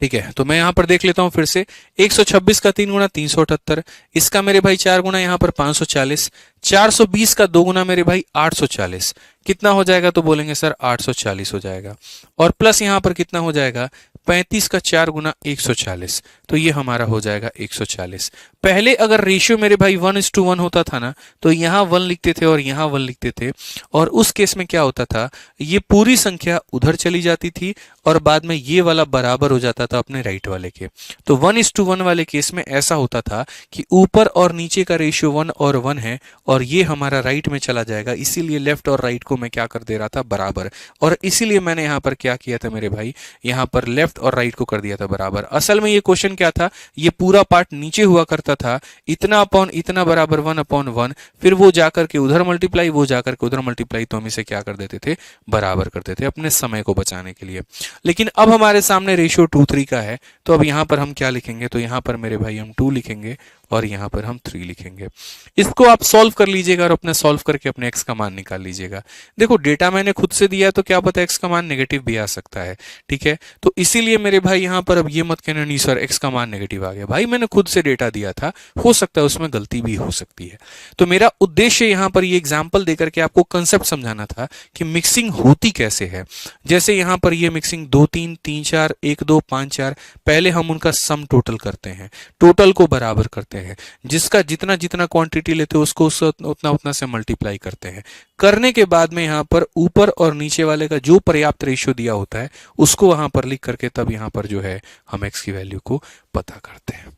ठीक है, तो मैं यहाँ पर देख लेता हूँ फिर से, 126 का 3 गुना 378, इसका मेरे भाई 4 गुना यहाँ पर 540, 420 का 2 गुना मेरे भाई 840, कितना हो जाएगा तो बोलेंगे सर 840 हो जाएगा। और प्लस यहाँ पर कितना हो जाएगा, 35 का 4 गुना 140, तो ये हमारा हो जाएगा 140। पहले अगर रेशियो मेरे भाई 1:1 होता था ना, तो यहाँ 1 लिखते थे और यहाँ 1 लिखते थे, और उस केस में क्या होता था, ये पूरी संख्या उधर चली जाती थी और बाद में ये वाला बराबर हो जाता था अपने राइट वाले के। तो 1:1 वाले केस में ऐसा होता था कि ऊपर और नीचे का रेशियो 1 और 1 है, और ये हमारा राइट में चला जाएगा, इसीलिए लेफ्ट और राइट को मैं क्या कर दे रहा था, बराबर। और इसीलिए मैंने यहाँ पर क्या किया था मेरे भाई, यहाँ पर लेफ्ट और राइट को कर दिया था बराबर। असल में ये क्वेश्चन क्या था, ये पूरा पार्ट नीचे हुआ करता था, इतना अपॉन इतना बराबर 1/1, फिर वो जाकर के उधर मल्टीप्लाई, वो जाकर के उधर मल्टीप्लाई, तो हम इसे क्या कर देते थे, बराबर करते थे अपने समय को बचाने के लिए। लेकिन अब हमारे सामने रेशियो 2:3 का है, तो अब यहाँ पर हम क्या लिखेंगे, तो यहाँ पर मेरे भाई हम 2 लिखेंगे और यहाँ पर हम 3 लिखेंगे। इसको आप सॉल्व कर लीजिएगा और अपने सॉल्व करके अपने x का मान निकाल लीजिएगा। देखो डेटा मैंने खुद से दिया, तो क्या पता x का मान नेगेटिव भी आ सकता है। ठीक है, तो इसीलिए मेरे भाई यहाँ पर अब ये मत कहना नहीं सर x का मान नेगेटिव आ गया, भाई मैंने खुद से डेटा दिया था, हो सकता है उसमें गलती भी हो सकती है। तो मेरा उद्देश्य यहाँ पर ये एग्जाम्पल देकर के आपको कंसेप्ट समझाना था कि मिक्सिंग होती कैसे है। जैसे यहाँ पर ये मिक्सिंग 2 3 3 4 1 2 5 4, पहले हम उनका सम टोटल करते हैं, टोटल को बराबर करते हैं, जिसका जितना जितना क्वांटिटी लेते हैं उसको उतना उतना से मल्टीप्लाई करते हैं। करने के बाद में यहाँ पर ऊपर और नीचे वाले का जो पर्याप्त रेशियो दिया होता है उसको वहां पर लिख करके तब यहाँ पर जो है हम x की वैल्यू को पता करते हैं।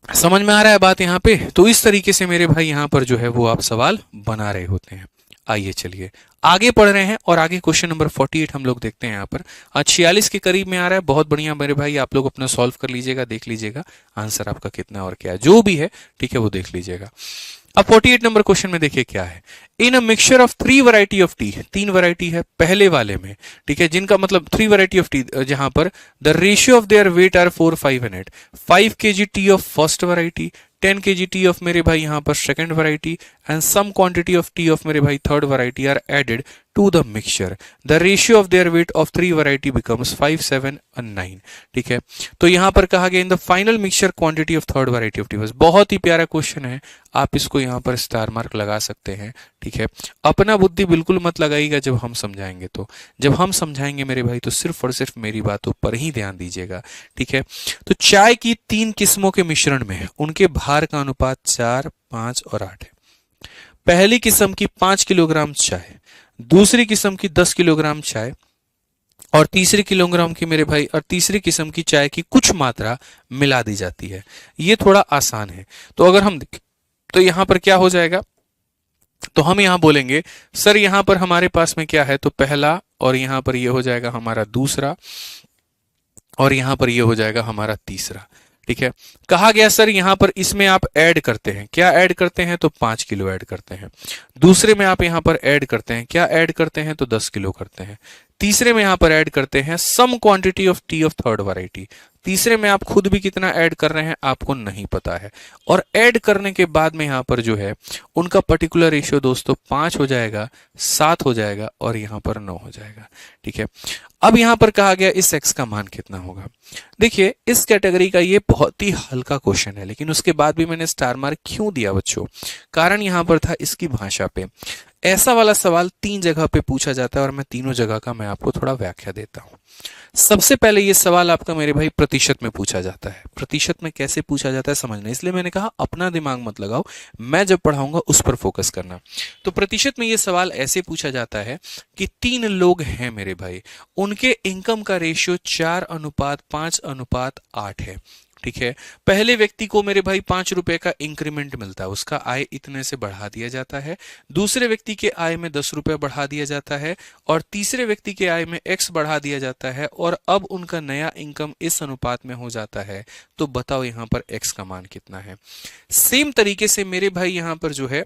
समझ में आ रहा है बात यहाँ पे? तो इस तरीके से मेरे भाई यहाँ पर जो है वो आप सवाल बना रहे होते हैं। आइए चलिए आगे पढ़ रहे हैं, और आगे क्वेश्चन नंबर 48 हम लोग देखते हैं। यहाँ पर 46 के करीब में आ रहा है, बहुत बढ़िया मेरे भाई, आप लोग अपना सॉल्व कर लीजिएगा, देख लीजिएगा आंसर आपका कितना और क्या है, जो भी है ठीक है वो देख लीजिएगा। अब 48 नंबर क्वेश्चन में देखिए क्या है, in a mixture of 3 variety of tea, 3 variety है पहले वाले में, ठीक है, जिनका मतलब 3 वैरायटी ऑफ टी, जहां पर the ratio of their weight are 4 5 and 8, 5 kg tea of first variety, 10 kg tea of मेरे भाई यहाँ पर second variety, and some quantity of tea of मेरे भाई third variety are added to the mixture, the ratio of their weight of 3 variety becomes 5 7 and 9। ठीक है, तो यहाँ पर कहा गया in the final mixture quantity of third variety of T. बस बहुत ही प्यारा क्वेश्चन है, आप इसको यहाँ पर स्टार मार्क लगा सकते हैं। ठीक है, अपना बुद्धि बिल्कुल मत लगाइएगा जब हम समझाएंगे, तो जब हम समझाएंगे मेरे भाई तो सिर्फ और सिर्फ मेरी बातों पर ही ध्यान दीजिएगा। ठीक है, तो चाय की 3 किस्मों के मिश्रण में उनके भार का अनुपात 4 5 और 8 है। पहली किस्म की 5 किलोग्राम चाय, दूसरी किस्म की 10 किलोग्राम चाय, और तीसरी किलोग्राम की मेरे भाई, और तीसरी किस्म की चाय की कुछ मात्रा मिला दी जाती है। ये थोड़ा आसान है, तो अगर हम तो यहां पर क्या हो जाएगा, तो हम यहां बोलेंगे सर यहां पर हमारे पास में क्या है, तो पहला, और यहां पर ये हो जाएगा हमारा दूसरा, और यहां पर ये हो जाएगा हमारा तीसरा। ठीक है, कहा गया सर यहां पर इसमें आप ऐड करते हैं, क्या ऐड करते हैं, तो 5 किलो ऐड करते हैं। दूसरे में आप यहां पर ऐड करते हैं, क्या ऐड करते हैं, तो 10 किलो करते हैं। तीसरे में यहां पर ऐड करते हैं some quantity of tea of third variety. तीसरे में आप खुद भी कितना ऐड कर रहे हैं आपको नहीं पता है, और ऐड करने के बाद में यहां पर जो है उनका पर्टिकुलर रेशियो दोस्तों 5 हो जाएगा, 7 हो जाएगा, और यहां पर 9 हो जाएगा। ठीक है, अब यहां पर कहा गया इस x का मान कितना होगा। देखिए इस कैटेगरी का ये बहुत ही हल्का क्वेश्चन है, लेकिन उसके बाद भी मैंने स्टार मार्क क्यों दिया बच्चों, कारण यहां पर था इसकी भाषा पे। ऐसा वाला सवाल 3 जगह पे पूछा जाता है, और मैं तीनों जगह का मैं आपको थोड़ा व्याख्या देता हूं। सबसे पहले ये सवाल आपका मेरे भाई प्रतिशत में पूछा जाता है। प्रतिशत में कैसे पूछा जाता है समझना, इसलिए मैंने कहा अपना दिमाग मत लगाओ, मैं जब पढ़ाऊंगा उस पर फोकस करना। तो प्रतिशत में ये सवाल ऐसे पूछा जाता है कि 3 लोग हैं मेरे भाई, उनके इनकम का रेशियो 4:5:8 है। ठीक है, पहले व्यक्ति को मेरे भाई 5 रुपए का इंक्रीमेंट मिलता है, उसका आय इतने से बढ़ा दिया जाता है। दूसरे व्यक्ति के आय में 10 रुपए बढ़ा दिया जाता है, और तीसरे व्यक्ति के आय में x बढ़ा दिया जाता है, और अब उनका नया इनकम इस अनुपात में हो जाता है। तो बताओ यहाँ पर x का मान कितना है। सेम तरीके से मेरे भाई यहाँ पर जो है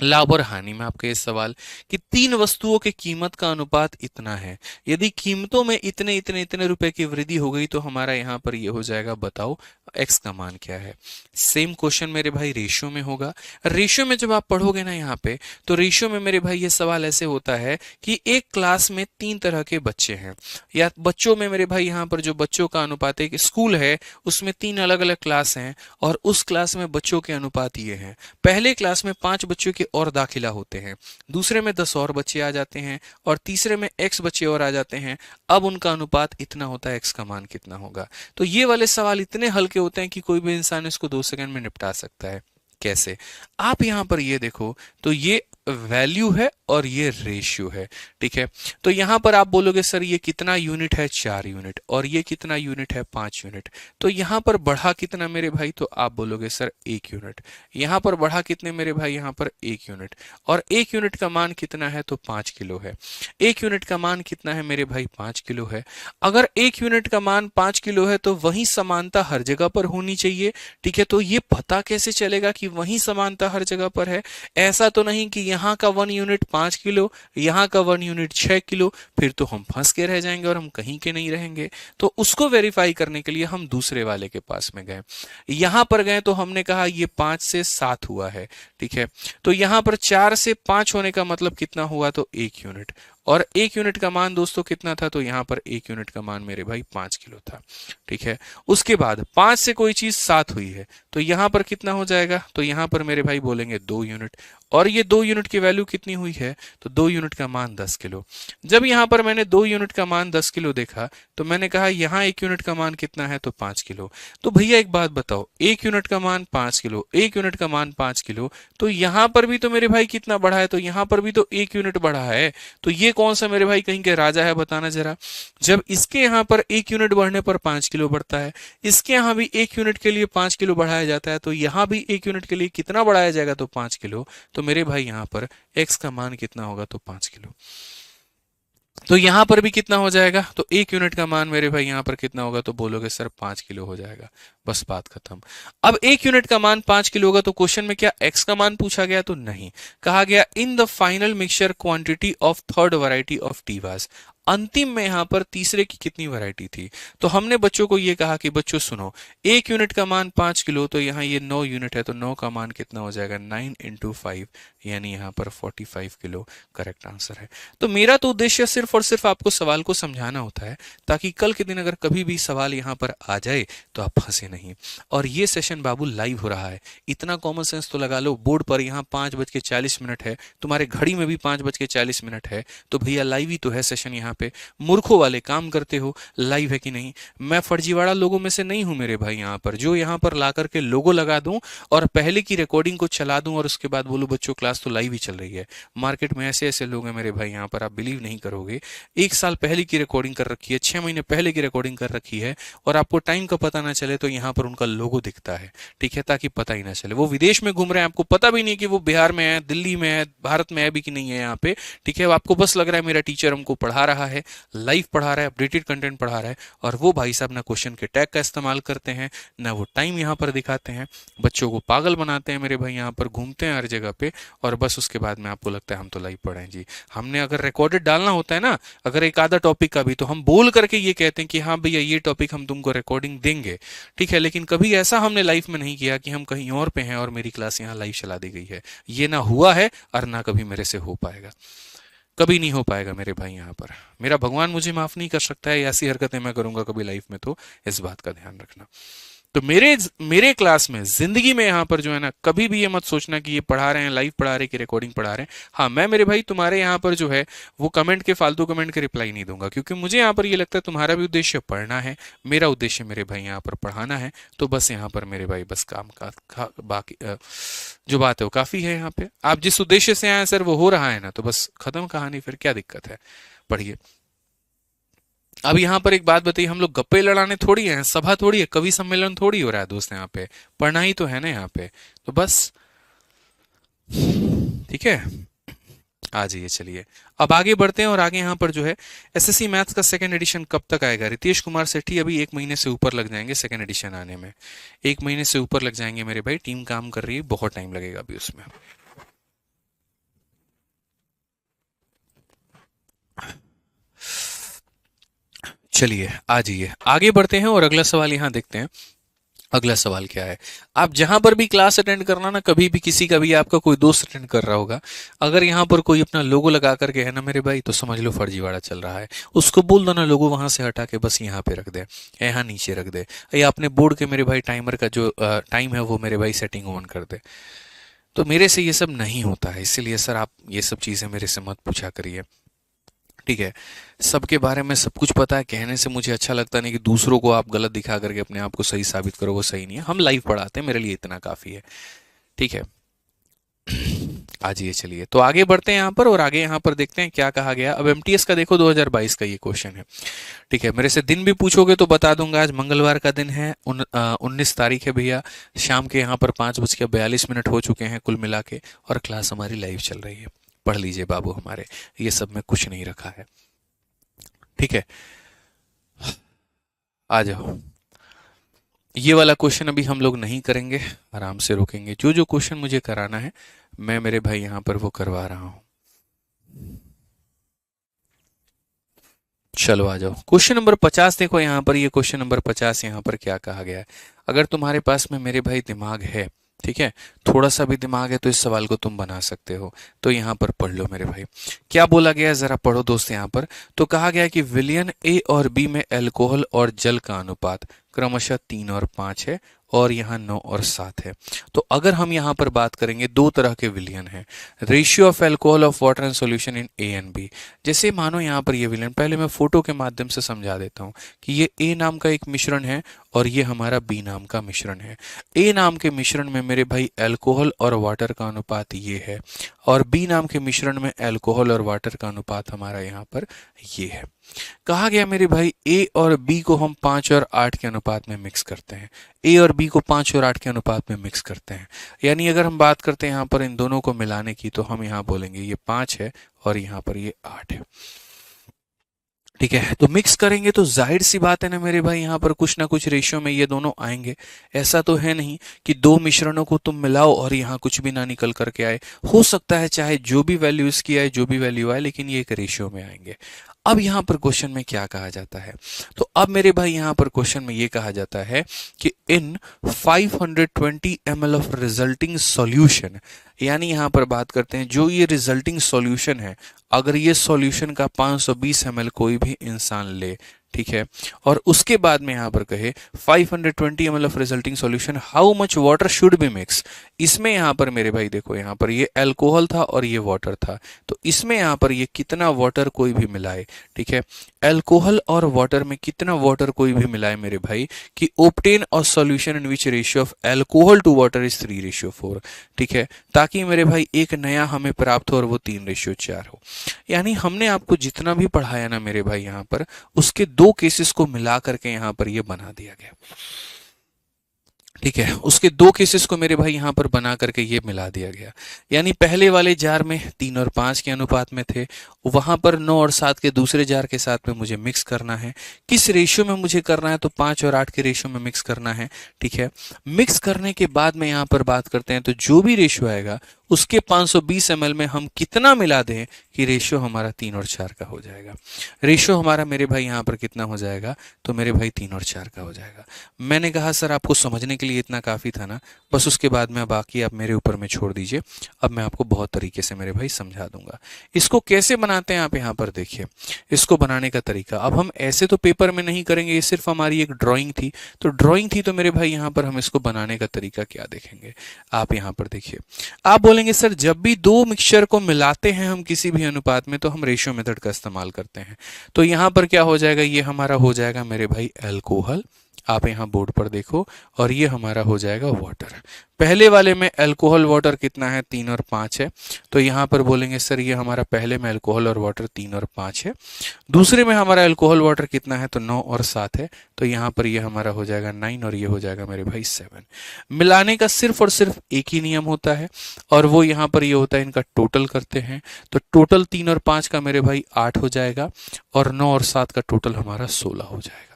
लाभ और हानि में आपका ये सवाल कि तीन वस्तुओं के कीमत का अनुपात इतना है, यदि कीमतों में इतने इतने इतने रुपए की वृद्धि हो गई तो हमारा यहाँ पर ये हो जाएगा, बताओ एक्स का मान क्या है। सेम क्वेश्चन मेरे भाई रेशियो में होगा। रेशियो में जब आप पढ़ोगे ना यहाँ पे, तो रेशियो में मेरे भाई ये सवाल ऐसे होता है कि एक क्लास में तीन तरह के बच्चे हैं, या बच्चों में मेरे भाई यहाँ पर जो बच्चों का अनुपात है, एक स्कूल है उसमें तीन अलग अलग क्लास हैं और उस क्लास में बच्चों के अनुपात ये हैं। पहले क्लास में 5 बच्चों के और दाखिला होते हैं, दूसरे में 10 और बच्चे आ जाते हैं और तीसरे में x बच्चे और आ जाते हैं। अब उनका अनुपात इतना होता है, x का मान कितना होगा। तो ये वाले सवाल इतने हल्के होते हैं कि कोई भी इंसान इसको 2 सेकंड में निपटा सकता है। कैसे? आप यहां पर ये देखो, तो ये वैल्यू है और ये रेशियो है, ठीक है। तो यहां पर आप बोलोगे सर ये कितना यूनिट है, 4 यूनिट, और ये कितना यूनिट है, 5 यूनिट। तो यहां पर बढ़ा कितना मेरे भाई, तो आप बोलोगे सर 1 यूनिट। यहां पर बढ़ा कितने मेरे भाई, यहां पर 1 यूनिट। और 1 यूनिट का मान कितना है, तो 5 किलो है। 1 यूनिट का मान कितना है मेरे भाई, 5 किलो है। अगर 1 यूनिट का मान 5 किलो है तो वही समानता हर जगह पर होनी चाहिए, ठीक है। तो ये पता कैसे चलेगा कि वही समानता हर जगह पर है? ऐसा तो नहीं कि यहाँ का 1 यूनिट 5 किलो, यहाँ का 1 यूनिट 6 किलो, फिर तो हम फंस के रह जाएंगे और हम कहीं के नहीं रहेंगे। तो उसको वेरीफाई करने के लिए हम दूसरे वाले के पास में गए। यहां पर गए तो हमने कहा ये 5 से 7 हुआ है, ठीक है। तो यहां पर 4 से 5 होने का मतलब कितना हुआ, तो 1 यूनिट। और 1 यूनिट का मान दोस्तों कितना था, तो यहां पर 1 यूनिट का मान मेरे भाई 5 किलो था, ठीक है। उसके बाद 5 से कोई चीज 7 हुई है तो यहां पर कितना हो जाएगा, तो यहां पर मेरे भाई बोलेंगे 2 यूनिट। और ये 2 यूनिट की वैल्यू कितनी हुई है, तो 2 यूनिट का मान 10 किलो। जब यहां पर मैंने 2 यूनिट का मान 10 किलो देखा तो मैंने कहा यहां 1 यूनिट का मान कितना है, तो 5 किलो। तो भैया एक बात बताओ, 1 यूनिट का मान 5 किलो, 1 यूनिट का मान 5 किलो, तो यहां पर भी तो मेरे भाई कितना बढ़ा है, तो यहां पर भी तो 1 यूनिट बढ़ा है। तो ये कौन सा मेरे भाई कहीं के राजा है, बताना जरा। जब इसके यहां पर 1 यूनिट बढ़ने पर 5 किलो बढ़ता है, इसके यहां भी 1 यूनिट के लिए 5 किलो बढ़ाया जाता है, तो यहां भी 1 यूनिट के लिए कितना बढ़ाया जाएगा, तो 5 किलो। तो मेरे भाई यहां पर x का मान कितना होगा, तो 5 किलो। तो यहां पर भी कितना हो जाएगा, तो 1 यूनिट का मान मेरे भाई यहां पर कितना होगा, तो बोलोगे सर 5 किलो हो जाएगा। बस बात खत्म। अब 1 यूनिट का मान 5 किलो होगा तो क्वेश्चन में क्या x का मान पूछा गया, तो नहीं। कहा गया in the final mixture quantity of third variety of tea was. अंतिम में यहां पर तीसरे की कितनी वैरायटी थी। तो हमने बच्चों को ये कहा कि बच्चों सुनो, 1 यूनिट का मान 5 किलो, तो यहाँ ये 9 यूनिट है, तो 9 का मान कितना हो जाएगा, 9 इंटू 5, यानी यहाँ पर 45 किलो करेक्ट आंसर है। तो मेरा तो उद्देश्य सिर्फ और सिर्फ आपको सवाल को समझाना होता है, ताकि कल के दिन अगर कभी भी सवाल यहाँ पर आ जाए तो आप फंसे नहीं। और ये सेशन बाबू लाइव हो रहा है, इतना कॉमन सेंस तो लगा लो, बोर्ड पर यहाँ 5:40 है, तुम्हारे घड़ी में भी 5:40 है, तो भैया लाइव ही तो है सेशन। यहाँ पे मूर्खों वाले काम करते हो, लाइव है कि नहीं। मैं फर्जीवाड़ा लोगों में से नहीं हूं मेरे भाई, यहाँ पर जो यहाँ पर ला करके लोगो लगा दूं और पहले की रिकॉर्डिंग को चला दूं और उसके बाद बोलूं बच्चों क्लास तो लाइव ही चल रही है। मार्केट में ऐसे ऐसे लोग हैं मेरे भाई यहाँ पर, आप बिलीव नहीं करोगे। 1 साल पहले की रिकॉर्डिंग कर रखी है, 6 महीने पहले की रिकॉर्डिंग कर रखी है, और आपको टाइम का पता ना चले तो यहाँ पर उनका लोगो दिखता है, ठीक है, ताकि पता ही ना चले। वो विदेश में घूम रहे हैं, आपको पता भी नहीं कि वो बिहार में है, दिल्ली में है, भारत में है भी कि नहीं है यहाँ पे, ठीक है। आपको बस लग रहा है मेरा टीचर हमको पढ़ा रहा है, लाइव पढ़ा रहा है, अपडेटेड कंटेंट पढ़ा रहा है, और वो भाई साहब ना क्वेश्चन के टैग का इस्तेमाल करते हैं, ना वो टाइम यहाँ पर दिखाते हैं, बच्चों को पागल बनाते हैं मेरे भाई, यहाँ पर घूमते हैं हर जगह पे, और बस उसके बाद में आपको लगता है हम तो लाइव पढ़े हैं जी। हमने अगर रिकॉर्डेड डालना होता है ना, अगर एक आधा टॉपिक का भी, तो हम बोल करके ये कहते हैं कि हाँ भैया ये टॉपिक हम तुमको रिकॉर्डिंग देंगे, ठीक है। लेकिन कभी ऐसा हमने लाइव में नहीं किया कि हम कहीं और पे हैं और मेरी क्लास यहाँ लाइव चला दी गई है। ये ना हुआ है और ना कभी मेरे से हो पाएगा, कभी नहीं हो पाएगा मेरे भाई। यहाँ पर मेरा भगवान मुझे माफ नहीं कर सकता है, ऐसी हरकतें मैं करूंगा कभी लाइफ में, तो इस बात का ध्यान रखना। तो मेरे क्लास में जिंदगी में यहाँ पर जो है ना, कभी भी ये मत सोचना कि ये पढ़ा रहे हैं, लाइव पढ़ा रहे हैं कि रिकॉर्डिंग पढ़ा रहे हैं। हाँ, मैं मेरे भाई तुम्हारे यहाँ पर जो है वो कमेंट के, फालतू कमेंट के रिप्लाई नहीं दूंगा, क्योंकि मुझे यहाँ पर ये लगता है तुम्हारा भी उद्देश्य पढ़ना है, मेरा उद्देश्य मेरे भाई यहाँ पर पढ़ाना है। तो बस यहाँ पर मेरे भाई बस काम का बाकी जो बात है वो काफी है। यहाँ पे आप जिस उद्देश्य से आए सर वो हो रहा है ना, तो बस खत्म कहानी, फिर क्या दिक्कत है, पढ़िए। अब यहाँ पर एक बात बताइए, हम लोग गप्पे लड़ाने थोड़ी हैं, सभा थोड़ी है, कवि सम्मेलन थोड़ी हो रहा है दोस्त, यहाँ पे पढ़ना ही तो है ना यहाँ पे, तो बस ठीक है। आ जाइए, चलिए अब आगे बढ़ते हैं। और आगे यहाँ पर जो है एसएससी मैथ्स का सेकंड एडिशन कब तक आएगा, रितेश कुमार सेठी, अभी 1 महीने से ऊपर लग जाएंगे सेकंड एडिशन आने में, 1 महीने से ऊपर लग जाएंगे मेरे भाई, टीम काम कर रही है, बहुत टाइम लगेगा अभी उसमें। चलिए आ जाइए, आगे बढ़ते हैं और अगला सवाल यहाँ देखते हैं। अगला सवाल क्या है। आप जहां पर भी क्लास अटेंड करना ना, कभी भी किसी का भी आपका कोई दोस्त अटेंड कर रहा होगा, अगर यहाँ पर कोई अपना लोगो लगा करके है ना मेरे भाई, तो समझ लो फर्जीवाड़ा चल रहा है। उसको बोल दो ना लोगो वहां से हटा के बस यहाँ पे रख दे, यहाँ नीचे रख दे, या अपने बोर्ड के मेरे भाई टाइमर का जो टाइम है वो मेरे भाई सेटिंग ऑन कर दे। तो मेरे से ये सब नहीं होता है, इसीलिए सर आप ये सब चीज़ें मेरे से मत पूछा करिए, ठीक है। सबके बारे में सब कुछ पता है, कहने से मुझे अच्छा लगता नहीं कि दूसरों को आप गलत दिखा करके अपने आप को सही साबित करो, वो सही नहीं है। हम लाइव पढ़ाते हैं, मेरे लिए इतना काफ़ी है, ठीक है। आज ये चलिए तो आगे बढ़ते हैं यहाँ पर, और आगे यहाँ पर देखते हैं क्या कहा गया। अब एमटीएस का देखो 2022 का ये क्वेश्चन है, ठीक है। मेरे से दिन भी पूछोगे तो बता दूंगा। आज मंगलवार का दिन है, 19 तारीख है भैया। शाम के यहाँ पर 5:42 हो चुके हैं कुल मिला के, और क्लास हमारी लाइव चल रही है। पढ़ लीजिए बाबू हमारे, ये सब में कुछ नहीं रखा है, ठीक है। आ जाओ, ये वाला क्वेश्चन अभी हम लोग नहीं करेंगे, आराम से रोकेंगे। जो जो क्वेश्चन मुझे कराना है मैं मेरे भाई यहाँ पर वो करवा रहा हूँ। चलो आ जाओ, क्वेश्चन नंबर 50 देखो यहाँ पर। ये क्वेश्चन नंबर 50 यहाँ पर क्या कहा गया है। अगर तुम्हारे पास में मेरे भाई दिमाग है, ठीक है, थोड़ा सा भी दिमाग है, तो इस सवाल को तुम बना सकते हो। तो यहाँ पर पढ़ लो मेरे भाई, क्या बोला गया है जरा पढ़ो दोस्त यहाँ पर। तो कहा गया कि विलयन ए और बी में अल्कोहल और जल का अनुपात क्रमशः 3 और 5 है, और यहाँ 9 और 7 है। तो अगर हम यहाँ पर बात करेंगे, दो तरह के विलयन है, ratio of alcohol of water and solution in A and B. जैसे मानो यहाँ पर ये विलयन, पहले मैं फोटो के माध्यम से समझा देता हूँ कि ये ए नाम का एक मिश्रण है, और ये हमारा बी नाम का मिश्रण है। ए नाम के मिश्रण में मेरे भाई अल्कोहल और वाटर का अनुपात ये है, और बी नाम के मिश्रण में अल्कोहल और वाटर का अनुपात हमारा यहाँ पर ये है। कहा गया मेरे भाई ए और बी को हम 5 और 8 के अनुपात में मिक्स करते हैं। ए और बी को 5 और 8 के अनुपात में मिक्स करते हैं, यानी अगर हम बात करते हैं यहाँ पर इन दोनों को मिलाने की, तो हम यहाँ बोलेंगे ये 5 है और यहाँ पर ये 8 है, ठीक है। तो मिक्स करेंगे तो जाहिर सी बात है ना मेरे भाई, यहाँ पर कुछ ना कुछ रेशियो में ये दोनों आएंगे। ऐसा तो है नहीं कि दो मिश्रणों को तुम मिलाओ और यहाँ कुछ भी ना निकल करके आए। हो सकता है चाहे जो भी वैल्यू इसकी आए, जो भी वैल्यू आए, लेकिन ये एक रेशियो में आएंगे। अब यहाँ पर क्वेश्चन में क्या कहा जाता है, तो अब मेरे भाई यहाँ पर क्वेश्चन में ये कहा जाता है कि इन 520 ml ऑफ रिजल्टिंग सॉल्यूशन, यानी यहाँ पर बात करते हैं जो ये रिजल्टिंग सॉल्यूशन है, अगर ये सॉल्यूशन का 520 ml कोई भी इंसान ले, ठीक है, और उसके बाद में यहाँ पर कहे 520 ml of resulting solution, how much water should be mix. इसमें यहाँ पर मेरे भाई देखो, यहाँ पर ये अल्कोहल था और ये वाटर था, तो इसमें यहाँ पर ये कितना वाटर कोई भी मिलाए, ठीक है, अल्कोहल और वाटर में कितना वाटर कोई भी मिलाए मेरे भाई, कि obtain a solution in which ratio of alcohol to water is 3:4, ठीक है, ताकि मेरे भाई एक नया हमें प्राप्त हो और वो 3:4 हो। यानी हमने आपको जितना भी पढ़ाया ना मेरे भाई यहाँ पर, उसके दो केसेस को मिला करके यहाँ पर ये बना दिया गया, ठीक है। उसके दो केसेस को मेरे भाई यहाँ पर बना करके ये मिला दिया गया। यानी पहले वाले जार में 3 और 5 के अनुपात में थे, वहां पर 9 और 7 के दूसरे जार के साथ में मुझे मिक्स करना है। किस रेशियो में मुझे करना है, तो 5 और 8 के रेशियो में मिक्स करना है, ठीक है। मिक्स करने के बाद में यहाँ पर बात करते हैं, तो जो भी रेशियो आएगा उसके 520 ml में हम कितना मिला दें कि रेशियो हमारा 3 और 4 का हो जाएगा। रेशियो हमारा मेरे भाई यहाँ पर कितना हो जाएगा, तो मेरे भाई 3 और 4 का हो जाएगा। मैंने कहा सर आपको समझने के लिए इतना काफ़ी था ना, बस उसके बाद में बाकी आप मेरे ऊपर में छोड़ दीजिए। अब मैं आपको बहुत तरीके से मेरे भाई समझा दूंगा। इसको कैसे बनाते हैं आप यहाँ पर देखिए, इसको बनाने का तरीका। अब हम ऐसे तो पेपर में नहीं करेंगे, ये सिर्फ हमारी एक ड्राइंग थी, तो ड्राइंग थी तो मेरे भाई यहाँ पर हम इसको बनाने का तरीका क्या देखेंगे। आप यहाँ पर देखिए, आप बोलेंगे सर जब भी दो मिक्सचर को मिलाते हैं हम किसी भी अनुपात में, तो हम रेशियो मेथड का इस्तेमाल करते हैं। तो यहाँ पर क्या हो जाएगा, ये हमारा हो जाएगा मेरे भाई अल्कोहल, आप यहाँ बोर्ड पर देखो, और ये हमारा हो जाएगा वाटर। पहले वाले में अल्कोहल वाटर कितना है, 3 और 5 है, तो यहाँ पर बोलेंगे सर ये हमारा पहले में अल्कोहल और वाटर 3 और 5 है। दूसरे में हमारा अल्कोहल वाटर कितना है, तो 9 और 7 है, तो यहाँ पर ये हमारा हो जाएगा 9 और ये हो जाएगा मेरे भाई 7। मिलाने का सिर्फ और सिर्फ एक ही नियम होता है, और वो यहाँ पर ये होता है, इनका टोटल करते हैं, तो टोटल 3 और 5 का मेरे भाई 8 हो जाएगा, और 9 और 7 का टोटल हमारा 16 हो जाएगा,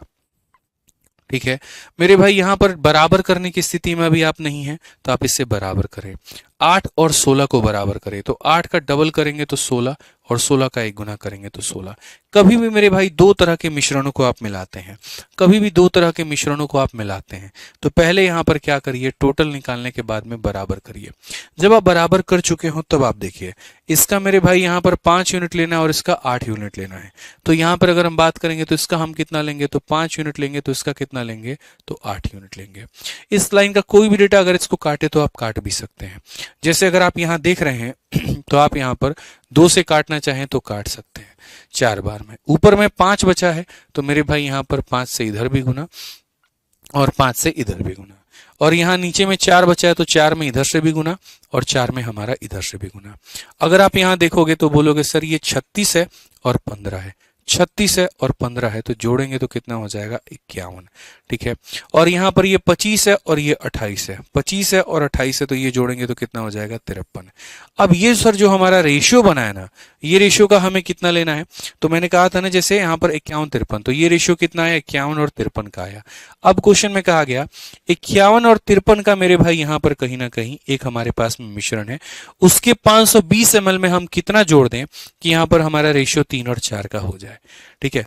ठीक है। मेरे भाई यहाँ पर बराबर करने की स्थिति में अभी आप नहीं हैं, तो आप इससे बराबर करें। 8 और 16 को बराबर करें, तो 8 का डबल करेंगे तो 16 और 16 का 1 गुना करेंगे तो 16। कभी भी मेरे भाई दो तरह के मिश्रणों को आप मिलाते हैं, कभी भी दो तरह के मिश्रणों को आप मिलाते हैं, तो पहले यहां पर क्या करिए, टोटल निकालने के बाद में बराबर करिए। जब आप बराबर कर चुके हो तब आप देखिए, इसका मेरे भाई यहां पर 5 यूनिट लेना है और इसका 8 यूनिट लेना है। तो यहां पर अगर हम बात करेंगे तो इसका हम कितना लेंगे, तो 5 यूनिट लेंगे, तो इसका कितना लेंगे, तो 8 यूनिट लेंगे। इस लाइन का कोई भी डेटा अगर इसको काटे तो आप काट भी सकते हैं। जैसे अगर आप यहां देख रहे हैं तो आप यहां पर 2 से काटना चाहें तो काट सकते हैं 4 बार में। ऊपर में 5 बचा है तो मेरे भाई यहां पर 5 से इधर भी गुना और 5 से इधर भी गुना, और यहां नीचे में 4 बचा है तो 4 में इधर से भी गुना और 4 में हमारा इधर से भी गुना। अगर आप यहां देखोगे तो बोलोगे सर ये 36 है और 15 है, 36 है और 15 है, तो जोड़ेंगे तो कितना हो जाएगा, 51। ठीक है, और यहां पर ये 25 है और ये 28 है, 25 है और 28 है, तो ये जोड़ेंगे तो कितना हो जाएगा, 53। अब ये सर जो हमारा रेशियो बना है ना, ये रेशियो का हमें कितना लेना है, तो मैंने कहा था ना जैसे यहां पर 51 53, तो ये रेशियो कितना है, 51 और 53 का आया। अब क्वेश्चन में कहा गया 51 और 53 का मेरे भाई यहां पर कहीं ना कहीं एक हमारे पास में मिश्रण है, उसके 520 ml में हम कितना जोड़ दें कि यहां पर हमारा रेशियो 3 और 4 का हो जाए। ठीक है,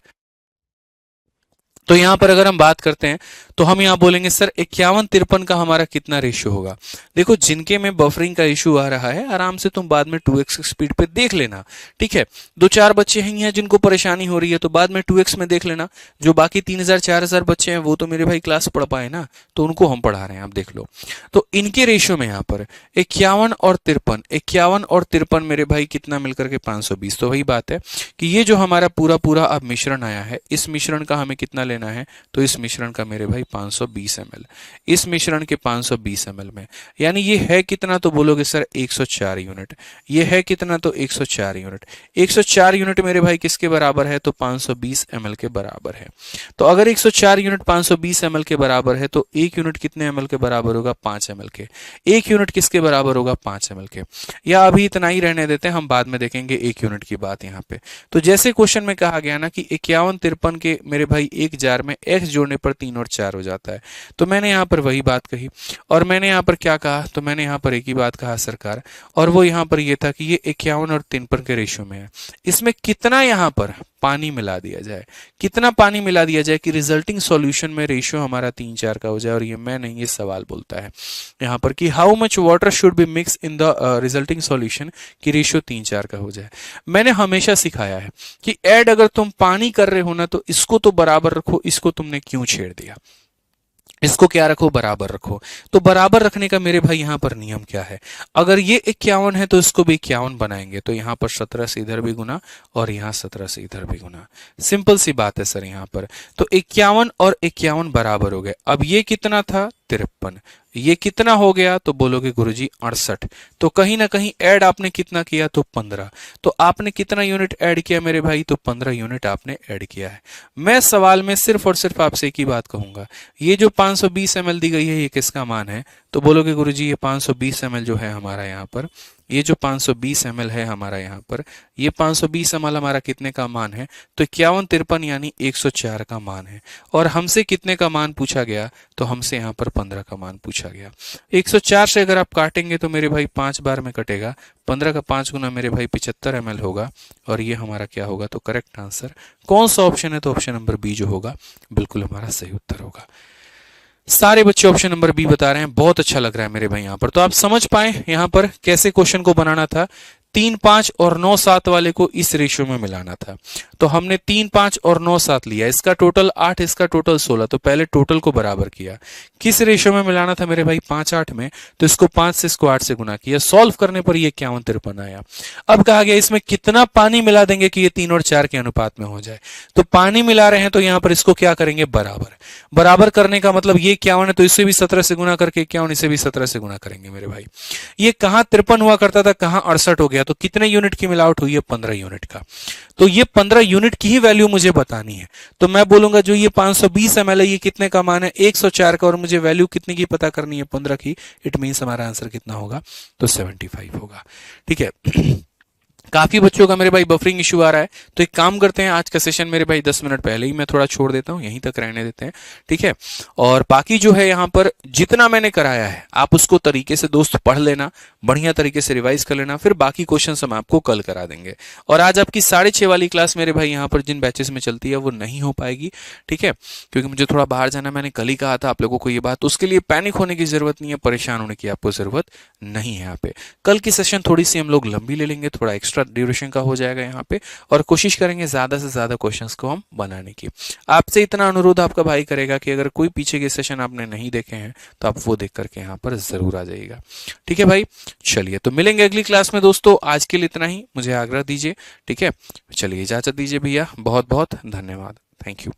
तो यहां पर अगर हम बात करते हैं तो हम यहां बोलेंगे सर 51 53 का हमारा कितना रेशियो होगा। देखो जिनके में बफरिंग का इशू आ रहा है आराम से तुम बाद में 2x स्पीड पे देख लेना। ठीक है, 2-4 बच्चे हैं जिनको परेशानी हो रही है तो बाद में 2x में देख लेना। जो बाकी 3000-4000 बच्चे हैं वो तो मेरे भाई क्लास पढ़ पाए ना, तो उनको हम पढ़ा रहे हैं, आप देख लो। तो इनके रेशियो में यहाँ पर 51 और 53, 51 और 53 मेरे भाई कितना मिलकर के 520। तो वही बात है कि ये जो हमारा पूरा पूरा अब मिश्रण आया है, इस मिश्रण का हमें कितना लेना है, तो इस मिश्रण का मेरे भाई 520 ml, इस मिश्रण के 520 ml में, यानी ये है कितना, तो बोलोगे सर 104 यूनिट। ये है कितना, तो 104 यूनिट। 104 यूनिट मेरे भाई किसके बराबर है, तो 520 ml के बराबर है। तो अगर 104 यूनिट 520 ml के बराबर है तो 1 यूनिट कितने ml के बराबर होगा, 5 ml के। 1 यूनिट किसके बराबर होगा, 5 ml के। या अभी इतना ही रहने देते हैं, हम बाद में देखेंगे 1 यूनिट की बात यहाँ पे। तो जैसे क्वेश्चन में कहा गया ना कि 51 53 के मेरे भाई एक जार में x जोड़ने पर 3 और 4 हो जाता है, तो मैंने यहाँ पर वही बात कही। और मैंने यहाँ पर क्या कहा, तो मैंने यहाँ पर एक ही बात कहा सरकार, और वो यहाँ पर ये था कि ये 51 और 53 के रेशियो में है, इसमें कितना यहाँ पर पानी मिला दिया जाए, कितना पानी मिला दिया जाए कि रिजल्टिंग सॉल्यूशन में रेशियो हमारा 3 4 का हो जाए। और ये मैं नहीं, ये सवाल बोलता है यहाँ पर कि how much water should be mix in the resulting solution कि रेशियो 3 4 का हो जाए। मैंने हमेशा सिखाया है कि ऐड अगर तुम पानी कर रहे हो ना तो इसको तो बराबर रखो, इसको तुमने क्यों छेड़ दिया, इसको क्या रखो, बराबर रखो। तो बराबर रखने का मेरे भाई यहाँ पर नियम क्या है, अगर ये 51 है तो इसको भी 51 बनाएंगे, तो यहाँ पर 17 से इधर भी गुना और यहाँ 17 से इधर भी गुना। सिंपल सी बात है सर यहाँ पर। तो 51 और 51 बराबर हो गए। अब ये कितना था, 53, ये कितना हो गया, तो बोलोगे गुरुजी 68। तो कहीं ना कहीं ऐड आपने कितना किया, तो 15। तो आपने कितना यूनिट ऐड किया मेरे भाई, तो 15 यूनिट आपने ऐड किया है। मैं सवाल में सिर्फ और सिर्फ आपसे एक ही बात कहूंगा, ये जो 520 ml दी गई है ये किसका मान है, तो बोलोगे गुरुजी ये 520 ml जो है हमारा यहाँ पर, ये जो 520 ml है हमारा यहाँ पर, ये 520 ml हमारा कितने का मान है, तो 51 53 यानी 104 का मान है। और हमसे कितने का मान पूछा गया, तो हमसे यहाँ पर 15 का मान पूछा गया। 104 से अगर आप काटेंगे तो मेरे भाई 5 बार में कटेगा, 15 का 5 गुना मेरे भाई 75 ml होगा, और ये हमारा क्या होगा, तो करेक्ट आंसर कौन सा ऑप्शन है, तो ऑप्शन नंबर बी जो होगा बिल्कुल हमारा सही उत्तर होगा। सारे बच्चे ऑप्शन नंबर बी बता रहे हैं, बहुत अच्छा लग रहा है मेरे भाई यहाँ पर। तो आप समझ पाए यहाँ पर कैसे क्वेश्चन को बनाना था। 3 5 और 9 7 वाले को इस रेशियो में मिलाना था, तो हमने 3 5 और 9 7 लिया, इसका टोटल 8, इसका टोटल 16, तो पहले टोटल को बराबर किया। किस रेशियो में मिलाना था मेरे भाई, 5 8 में, तो इसको 5 से इसको 8 से गुना किया। सॉल्व करने पर ये 51 53 आया। अब कहा गया इसमें कितना पानी मिला देंगे कि ये 3 और 4 के अनुपात में हो जाए। तो पानी मिला रहे हैं तो यहाँ पर इसको क्या करेंगे, बराबर। बराबर करने का मतलब ये 51 है तो इसे भी 17 से गुना करके 51, इसे भी 17 से गुना करेंगे मेरे भाई। ये कहां 53 हुआ करता था, कहां 68 हो गया, तो कितने यूनिट की मिलावट हुई है, 15 यूनिट का। तो ये 15 यूनिट की ही वैल्यू मुझे बतानी है, तो मैं बोलूंगा जो ये 520 ml है ये कितने का मान है, 104 का, और मुझे वैल्यू कितने की पता करनी है, 15 की। इट मींस हमारा आंसर कितना होगा, तो 75 होगा। ठीक है काफी बच्चों का मेरे भाई बफरिंग इशू आ रहा है, तो एक काम करते हैं, आज का सेशन मेरे भाई 10 मिनट पहले ही मैं थोड़ा छोड़ देता हूं, यहीं तक रहने देते हैं, ठीक है। और बाकी जो है यहाँ पर जितना मैंने कराया है आप उसको तरीके से दोस्त पढ़ लेना, बढ़िया तरीके से रिवाइज कर लेना, फिर बाकी क्वेश्चन हम आपको कल करा देंगे। और आज आपकी 6:30 वाली क्लास मेरे भाई यहाँ पर जिन बैचेस में चलती है वो नहीं हो पाएगी, ठीक है, क्योंकि मुझे थोड़ा बाहर जाना, मैंने कल ही कहा था आप लोगों को ये बात, उसके लिए पैनिक होने की जरूरत नहीं है, परेशान होने की आपको जरूरत नहीं है। यहाँ पे कल की सेशन थोड़ी सी हम लोग लंबी ले लेंगे, थोड़ा एक्स्ट्रा ड्यूरेशन का हो जाएगा यहाँ पे, और कोशिश करेंगे ज्यादा से ज्यादा क्वेश्चंस को हम बनाने की। आपसे इतना अनुरोध आपका भाई करेगा कि अगर कोई पीछे के सेशन आपने नहीं देखे हैं तो आप वो देख करके यहाँ पर जरूर आ जाइएगा, ठीक है भाई। चलिए तो मिलेंगे अगली क्लास में दोस्तों, आज के लिए इतना ही, मुझे आग्रह दीजिए, ठीक है। चलिए इजाजत दीजिए भैया, बहुत बहुत धन्यवाद, थैंक यू।